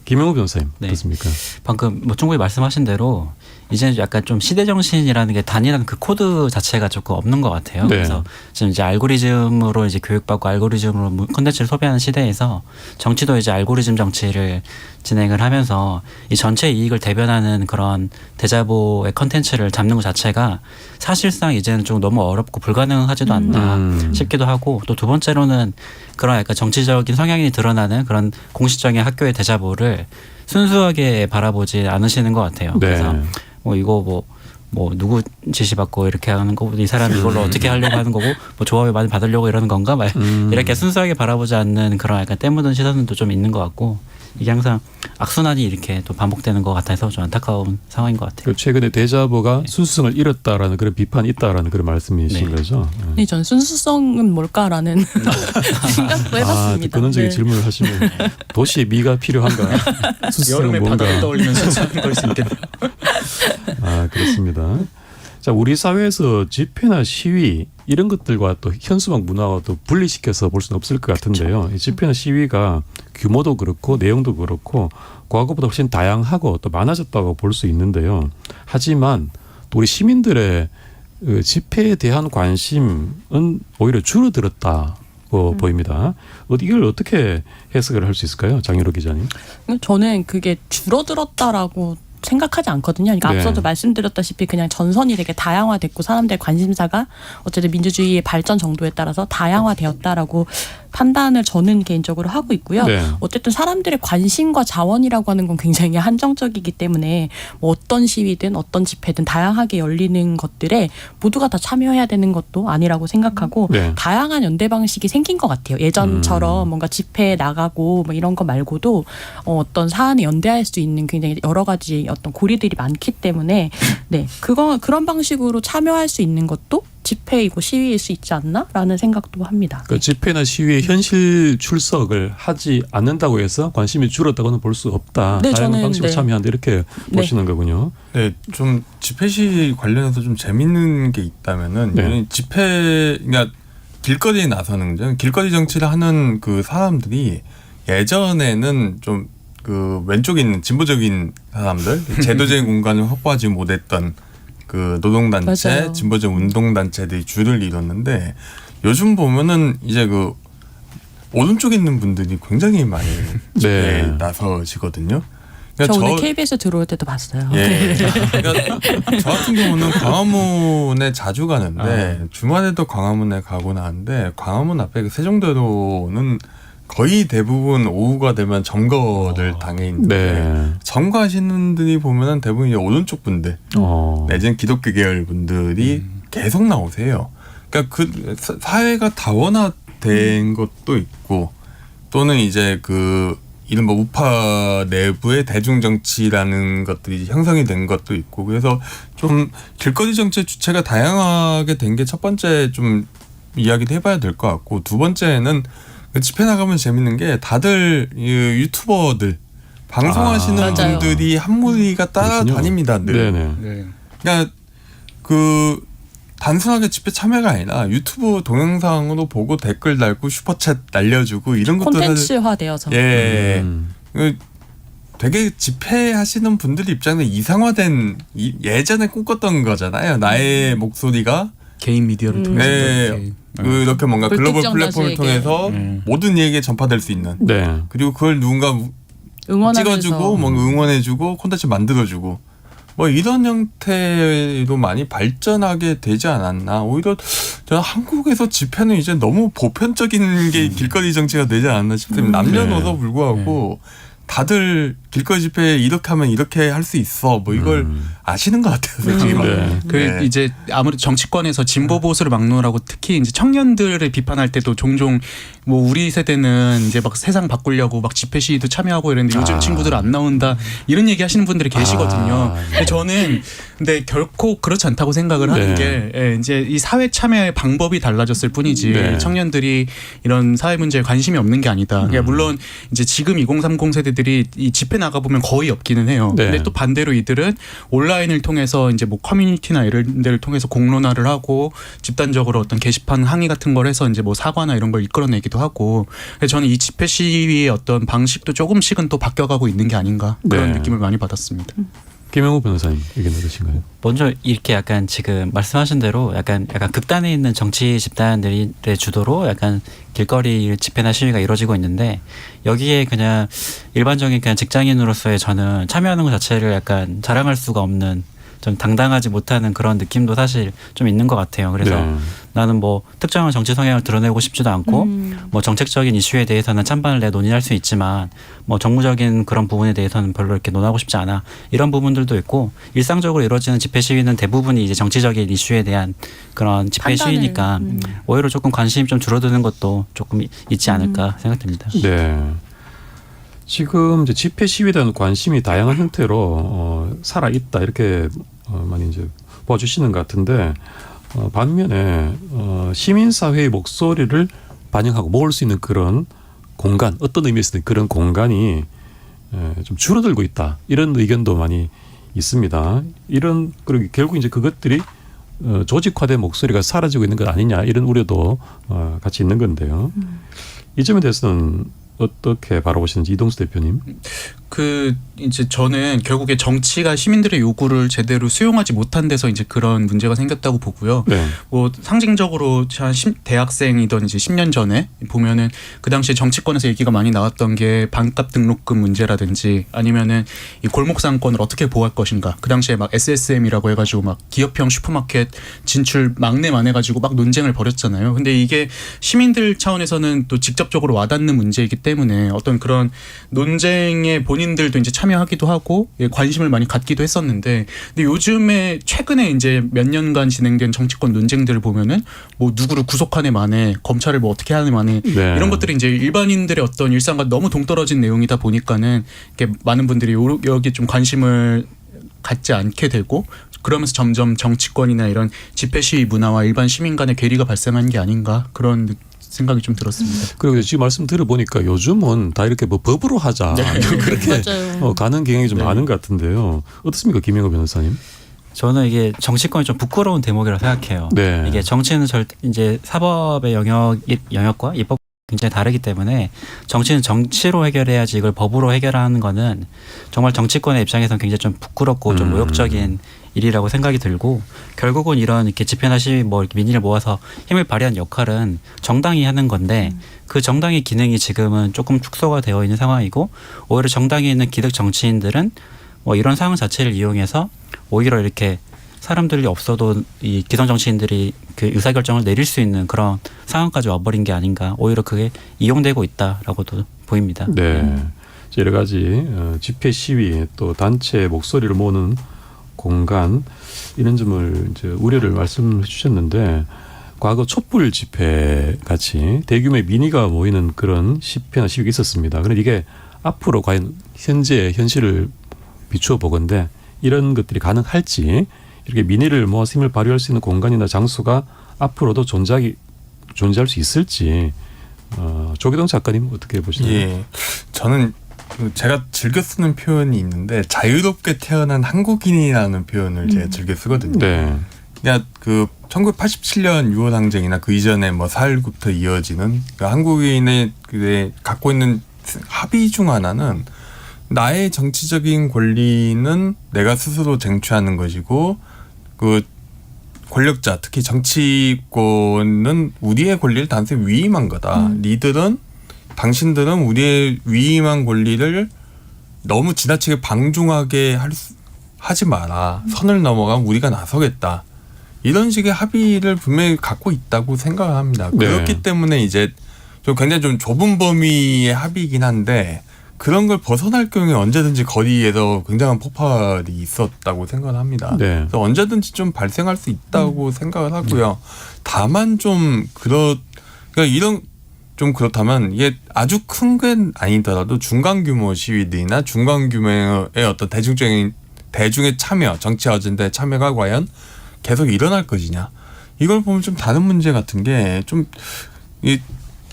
김영우 변호사님 네. 어떻습니까? 방금 뭐 충분히 말씀하신 대로 이제 약간 좀 시대 정신이라는 게 단일한 그 코드 자체가 조금 없는 것 같아요. 네. 그래서 지금 이제 알고리즘으로 이제 교육받고 알고리즘으로 콘텐츠를 소비하는 시대에서 정치도 이제 알고리즘 정치를 진행을 하면서 이 전체 이익을 대변하는 그런 대자보의 콘텐츠를 잡는 것 자체가 사실상 이제는 좀 너무 어렵고 불가능하지도 않나 싶기도 하고, 또 두 번째로는 그런 약간 정치적인 성향이 드러나는 그런 공식적인 학교의 대자보를 순수하게 바라보지 않으시는 것 같아요. 네. 그래서 뭐 이거 뭐 누구 지시받고 이렇게 하는 거고, 이 사람이 이걸로 어떻게 하려고 하는 거고, 뭐 조합을 많이 받으려고 이러는 건가, 막 이렇게 순수하게 바라보지 않는 그런 약간 때묻은 시선도 좀 있는 것 같고, 이게 항상 악순환이 이렇게 또 반복되는 것 같아서 좀 안타까운 상황인 것 같아요. 그 최근에 대자보가 순수성을 잃었다라는 그런 비판이 있다라는 그런 말씀이신 네. 거죠? 네, 전 순수성은 뭘까라는 생각도 해봤습니다. 근원적인 네. 질문을 하시면 도시의 미가 필요한가? 순수성은 여름에 뭔가? 바다를 떠올리면서 수학을 걸 수 있겠네요. 아, 그렇습니다. 자, 우리 사회에서 집회나 시위 이런 것들과 또 현수막 문화와 또 분리시켜서 볼 수는 없을 것 같은데요. 이 집회나 시위가 규모도 그렇고 내용도 그렇고 과거보다 훨씬 다양하고 또 많아졌다고 볼 수 있는데요. 하지만 또 우리 시민들의 그 집회에 대한 관심은 오히려 줄어들었다고 보입니다. 이걸 어떻게 해석을 할 수 있을까요? 장유로 기자님. 저는 그게 줄어들었다라고 생각하지 않거든요. 그러니까 네. 앞서도 말씀드렸다시피 그냥 전선이 되게 다양화됐고 사람들의 관심사가 어쨌든 민주주의의 발전 정도에 따라서 다양화되었다라고 판단을 저는 개인적으로 하고 있고요. 네. 어쨌든 사람들의 관심과 자원이라고 하는 건 굉장히 한정적이기 때문에 뭐 어떤 시위든 어떤 집회든 다양하게 열리는 것들에 모두가 다 참여해야 되는 것도 아니라고 생각하고 네. 다양한 연대 방식이 생긴 것 같아요. 예전처럼 뭔가 집회에 나가고 뭐 이런 거 말고도 어떤 사안에 연대할 수 있는 굉장히 여러 가지 어떤 고리들이 많기 때문에 네 그런 방식으로 참여할 수 있는 것도 집회이고 시위일 수 있지 않나라는 생각도 합니다. 그 집회나 시위에 현실 출석을 하지 않는다고 해서 관심이 줄었다고는 볼 수 없다. 네, 다양한 저는, 방식으로 네. 참여한다 이렇게 네. 보시는 거군요. 네, 좀 집회 시 관련해서 좀 재밌는 게 있다면은 네. 집회 그러니까 길거리에 나서는 거죠. 길거리 정치를 하는 그 사람들이 예전에는 좀 그 왼쪽에 있는 진보적인 사람들, 제도적인 공간을 확보하지 못했던 그 노동단체, 맞아요. 진보적 운동단체들이 줄을 이뤘는데 요즘 보면은 이제 그 오른쪽에 있는 분들이 굉장히 많이 집회에 네. 나서시거든요. 저 그러니까 오늘 KBS 들어올 때도 봤어요. 예. 그러니까 저 같은 경우는 광화문에 자주 가는데 주말에도 광화문에 가고 나는데 광화문 앞에 그 세종대로는 거의 대부분 오후가 되면 점거를 당해 있는데 네. 점거하시는 분들이 보면은 대부분 이제 오른쪽 분들 내지는 기독교 계열 분들이 계속 나오세요. 그러니까 그 사회가 다원화된 것도 있고 또는 이제 그 이른바 우파 내부의 대중정치라는 것들이 형성이 된 것도 있고 그래서 좀 길거리 정치의 주체가 다양하게 된 게 첫 번째 좀 이야기도 해봐야 될 것 같고 두 번째는 집회 나가면 재밌는 게 다들 유튜버들 방송하시는 맞아요. 분들이 한 무리가 따라다닙니다. 늘. 네네. 그러니까 그 단순하게 집회 참여가 아니라 유튜브 동영상으로 보고 댓글 달고 슈퍼챗 날려주고 이런 것도 사실 콘텐츠화되어서 예. 그 되게 집회하시는 분들 입장에 이상화된 예전에 꿈꿨던 거잖아요. 나의 목소리가 개인 미디어를 통해서 네. 이렇게. 이렇게 뭔가 글로벌 불특정 플랫폼을 다수에게. 통해서 모든 이에게 전파될 수 있는 네. 그리고 그걸 누군가 응원하면서 찍어주고 뭔가 응원해주고 콘텐츠 만들어주고 뭐 이런 형태로 많이 발전하게 되지 않았나. 오히려 저는 한국에서 집회는 이제 너무 보편적인 게 길거리 정치가 되지 않았나 싶습니다. 남녀노소 불구하고 다들 길거리 집회 이렇게 하면 이렇게 할 수 있어. 뭐 이걸 아시는 것 같아요. 솔직히 말하면. 그 네. 이제 아무래도 정치권에서 진보 보수를 막론하고 특히 이제 청년들을 비판할 때도 종종 뭐 우리 세대는 이제 막 세상 바꾸려고 막 집회 시위도 참여하고 이랬는데 요즘 친구들 안 나온다 이런 얘기 하시는 분들이 계시거든요. 근데 저는 근데 결코 그렇지 않다고 생각을 하는 게 예, 이제 이 사회 참여의 방법이 달라졌을 뿐이지 네. 청년들이 이런 사회 문제에 관심이 없는 게 아니다. 그러니까 물론 이제 지금 2030 세대들이 이 집회 나가 보면 거의 없기는 해요. 네. 근데 또 반대로 이들은 온라인을 통해서 이제 뭐 커뮤니티나 이런 데를 통해서 공론화를 하고 집단적으로 어떤 게시판 항의 같은 걸 해서 이제 뭐 사과나 이런 걸 이끌어내기도 하고 그래서 저는 이 집회 시위의 어떤 방식도 조금씩은 또 바뀌어가고 있는 게 아닌가 그런 네. 느낌을 많이 받았습니다. 김영호 변호사님 의견 어떠신가요? 먼저 이렇게 약간 지금 말씀하신 대로 약간 극단에 있는 정치 집단들의 주도로 약간 길거리 집회나 시위가 이루어지고 있는데 여기에 그냥 일반적인 그냥 직장인으로서의 저는 참여하는 것 자체를 약간 자랑할 수가 없는 좀 당당하지 못하는 그런 느낌도 사실 좀 있는 것 같아요. 그래서 네. 나는 뭐 특정한 정치 성향을 드러내고 싶지도 않고 뭐 정책적인 이슈에 대해서는 찬반을 내 논의할 수 있지만 뭐 정무적인 그런 부분에 대해서는 별로 이렇게 논하고 싶지 않아. 이런 부분들도 있고 일상적으로 이루어지는 집회 시위는 대부분이 이제 정치적인 이슈에 대한 그런 집회 판단을, 시위니까 오히려 조금 관심이 좀 줄어드는 것도 조금 있지 않을까 생각됩니다. 네. 지금 이제 집회 시위에 대한 관심이 다양한 형태로 살아 있다 이렇게 많이 이제 봐주시는 것 같은데 반면에 시민사회의 목소리를 반영하고 모을 수 있는 그런 공간, 어떤 의미에서는 그런 공간이 좀 줄어들고 있다 이런 의견도 많이 있습니다. 이런 그리고 결국 이제 그것들이 조직화된 목소리가 사라지고 있는 것 아니냐 이런 우려도 같이 있는 건데요. 이 점에 대해서는 어떻게 바라보시는지 이동수 대표님. 이제 저는 결국에 정치가 시민들의 요구를 제대로 수용하지 못한 데서 이제 그런 문제가 생겼다고 보고요. 네. 뭐 상징적으로 한 대학생이던 이제 10년 전에 보면은 그 당시에 정치권에서 얘기가 많이 나왔던 게 반값 등록금 문제라든지 아니면은 이 골목 상권을 어떻게 보호할 것인가. 그 당시에 막 SSM이라고 해가지고 막 기업형 슈퍼마켓 진출 막내만 해가지고 막 논쟁을 벌였잖아요. 근데 이게 시민들 차원에서는 또 직접적으로 와닿는 문제이기 때문에 어떤 그런 논쟁에 본인들도 이제 참여하기도 하고 관심을 많이 갖기도 했었는데, 근데 요즘에 최근에 이제 몇 년간 진행된 정치권 논쟁들을 보면은 뭐 누구를 구속하네 마네, 검찰을 뭐 어떻게 하네 마네, 네. 이런 것들이 이제 일반인들의 어떤 일상과 너무 동떨어진 내용이다 보니까는 이렇게 많은 분들이 여기 좀 관심을 갖지 않게 되고, 그러면서 점점 정치권이나 이런 집회 시위 문화와 일반 시민 간의 괴리가 발생한 게 아닌가, 그런 생각이 좀 들었습니다. 그리고 지금 말씀 들어보니까 요즘은 다 이렇게 뭐 법으로 하자 그렇게 가는 경향이 좀 많은 것 같은데요. 어떻습니까, 김영호 변호사님? 저는 이게 정치권이 좀 부끄러운 대목이라고 생각해요. 네. 이게 정치는 이제 사법의 영역과 입법 굉장히 다르기 때문에 정치는 정치로 해결해야지 이걸 법으로 해결하는 거는 정말 정치권의 입장에서는 굉장히 좀 부끄럽고 좀 모욕적인 일이라고 생각이 들고, 결국은 이런 이렇게 집회나 시위 뭐 이렇게 민의를 모아서 힘을 발휘하는 역할은 정당이 하는 건데 그 정당의 기능이 지금은 조금 축소가 되어 있는 상황이고, 오히려 정당에 있는 기득 정치인들은 뭐 이런 상황 자체를 이용해서 오히려 이렇게 사람들이 없어도 이 기성 정치인들이 그 의사결정을 내릴 수 있는 그런 상황까지 와버린 게 아닌가, 오히려 그게 이용되고 있다라고도 보입니다. 네. 여러 가지 집회 시위 또 단체 목소리를 모으는 공간, 이런 점을 이제 우려를 말씀해 주셨는데, 과거 촛불 집회 같이 대규모의 민의가 모이는 그런 집회나 시위가 있었습니다. 그런데 이게 앞으로 과연 현재의 현실을 비추어 보건대 이런 것들이 가능할지, 이렇게 민의를 모아서 힘을 발휘할 수 있는 공간이나 장소가 앞으로도 존재할 수 있을지, 조기동 작가님 어떻게 보시나요? 예, 저는 제가 즐겨 쓰는 표현이 있는데 자유롭게 태어난 한국인이라는 표현을 제가 즐겨 쓰거든요. 네. 그러니까 그 1987년 6월 항쟁이나 그 이전에 뭐 4.19부터 이어지는 그 한국인의 갖고 있는 합의 중 하나는 나의 정치적인 권리는 내가 스스로 쟁취하는 것이고, 그 권력자, 특히 정치권은 우리의 권리를 단순히 위임한 거다. 당신들은 우리의 위임한 권리를 너무 지나치게 방종하게 하지 마라. 선을 넘어가면 우리가 나서겠다. 이런 식의 합의를 분명히 갖고 있다고 생각을 합니다. 네. 그렇기 때문에 이제 좀 굉장히 좀 좁은 범위의 합의이긴 한데, 그런 걸 벗어날 경우에 언제든지 거리에서 굉장한 폭발이 있었다고 생각을 합니다. 네. 그래서 언제든지 좀 발생할 수 있다고 생각을 하고요. 다만 그러니까 이런 좀 그렇다면 이게 아주 큰 게 아니더라도 중간 규모 시위들이나 중간 규모의 어떤 대중의 참여, 정치 어젠다의 참여가 과연 계속 일어날 것이냐. 이걸 보면 좀 다른 문제 같은 게 좀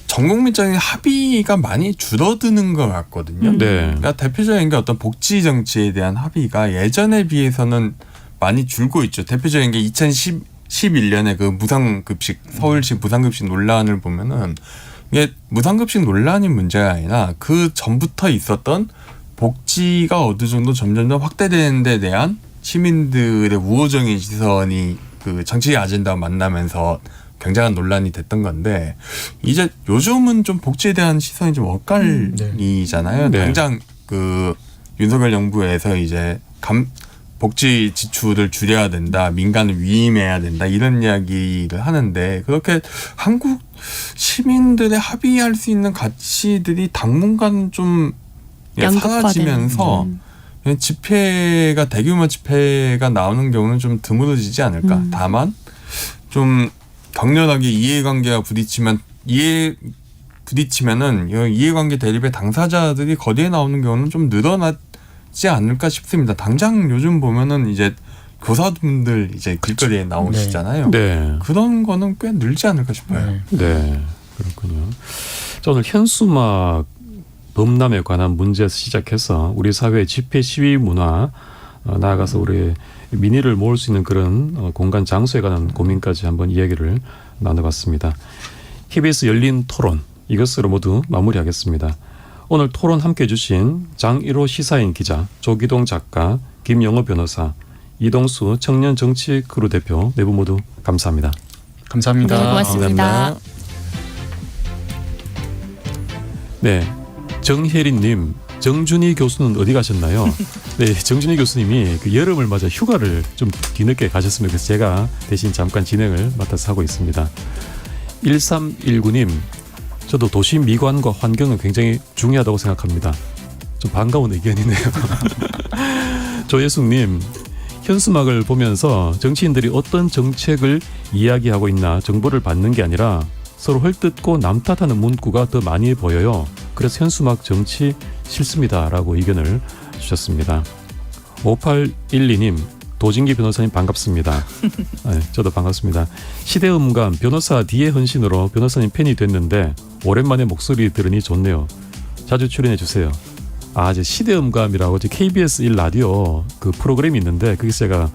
전국민적인 합의가 많이 줄어드는 것 같거든요. 네. 그러니까 대표적인 게 어떤 복지 정치에 대한 합의가 예전에 비해서는 많이 줄고 있죠. 대표적인 게 2011년에 그 무상급식, 서울시 무상급식 논란을 보면은 이게 무상급식 논란이 문제가 아니라 그 전부터 있었던 복지가 어느 정도 점점 더 확대되는 데 대한 시민들의 우호적인 시선이 그 정치 아젠다와 만나면서 굉장한 논란이 됐던 건데, 이제 요즘은 좀 복지에 대한 시선이 좀 엇갈리잖아요. 네. 당장 그 윤석열 정부에서 이제 복지 지출을 줄여야 된다, 민간을 위임해야 된다, 이런 이야기를 하는데, 그렇게 한국 시민들의 합의할 수 있는 가치들이 당분간 좀 사라지면서 대규모 집회가 나오는 경우는 좀 드물어지지 않을까. 다만 좀 격렬하게 이해관계가 부딪히면은 이해관계 대립의 당사자들이 거리에 나오는 경우는 좀 늘어나지 않을까 싶습니다. 당장 요즘 보면은 이제 교사분들 이제 길거리에 나오시잖아요. 네. 그런 거는 꽤 늘지 않을까 싶어요. 네, 그렇군요. 자, 오늘 현수막 범람에 관한 문제에서 시작해서 우리 사회의 집회 시위 문화, 나아가서 우리 민의를 모을 수 있는 그런 공간 장소에 관한 고민까지 한번 이야기를 나눠봤습니다. KBS 열린 토론, 이것으로 모두 마무리하겠습니다. 오늘 토론 함께해 주신 장일호 시사인 기자, 조기동 작가, 김영호 변호사, 이동수 청년 정치 크루 대표 네 분 모두 감사합니다. 감사합니다. 네, 고맙습니다. 네, 정혜린님, 정준희 교수는 어디 가셨나요? 네, 정준희 교수님이 그 여름을 맞아 휴가를 좀 뒤늦게 가셨습니다. 그래서 제가 대신 잠깐 진행을 맡아서 하고 있습니다. 1319님, 저도 도시 미관과 환경은 굉장히 중요하다고 생각합니다. 좀 반가운 의견이네요. 조예숙님, 현수막을 보면서 정치인들이 어떤 정책을 이야기하고 있나 정보를 받는 게 아니라 서로 헐뜯고 남 탓하는 문구가 더 많이 보여요. 그래서 현수막 정치 싫습니다라고 의견을 주셨습니다. 5812님, 도진기 변호사님 반갑습니다. 네, 저도 반갑습니다. 시대음감 변호사 D의 헌신으로 변호사님 팬이 됐는데 오랜만에 목소리 들으니 좋네요. 자주 출연해 주세요. 아, 이제 시대음감이라고 KBS 1라디오 그 프로그램이 있는데 거기서 제가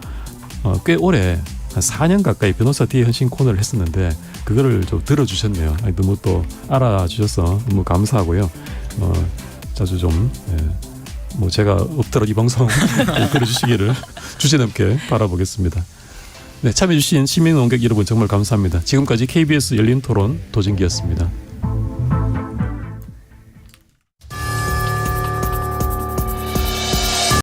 꽤 오래 한 4년 가까이 변호사 D의 헌신 코너를 했었는데 그거를 좀 들어주셨네요. 너무 또 알아주셔서 너무 감사하고요. 자주 좀 뭐 제가 없더라도 이 방송 들어주시기를 주제넘게 바라보겠습니다. 네, 참여해주신 시민논객 여러분 정말 감사합니다. 지금까지 KBS 열린 토론 도진기였습니다.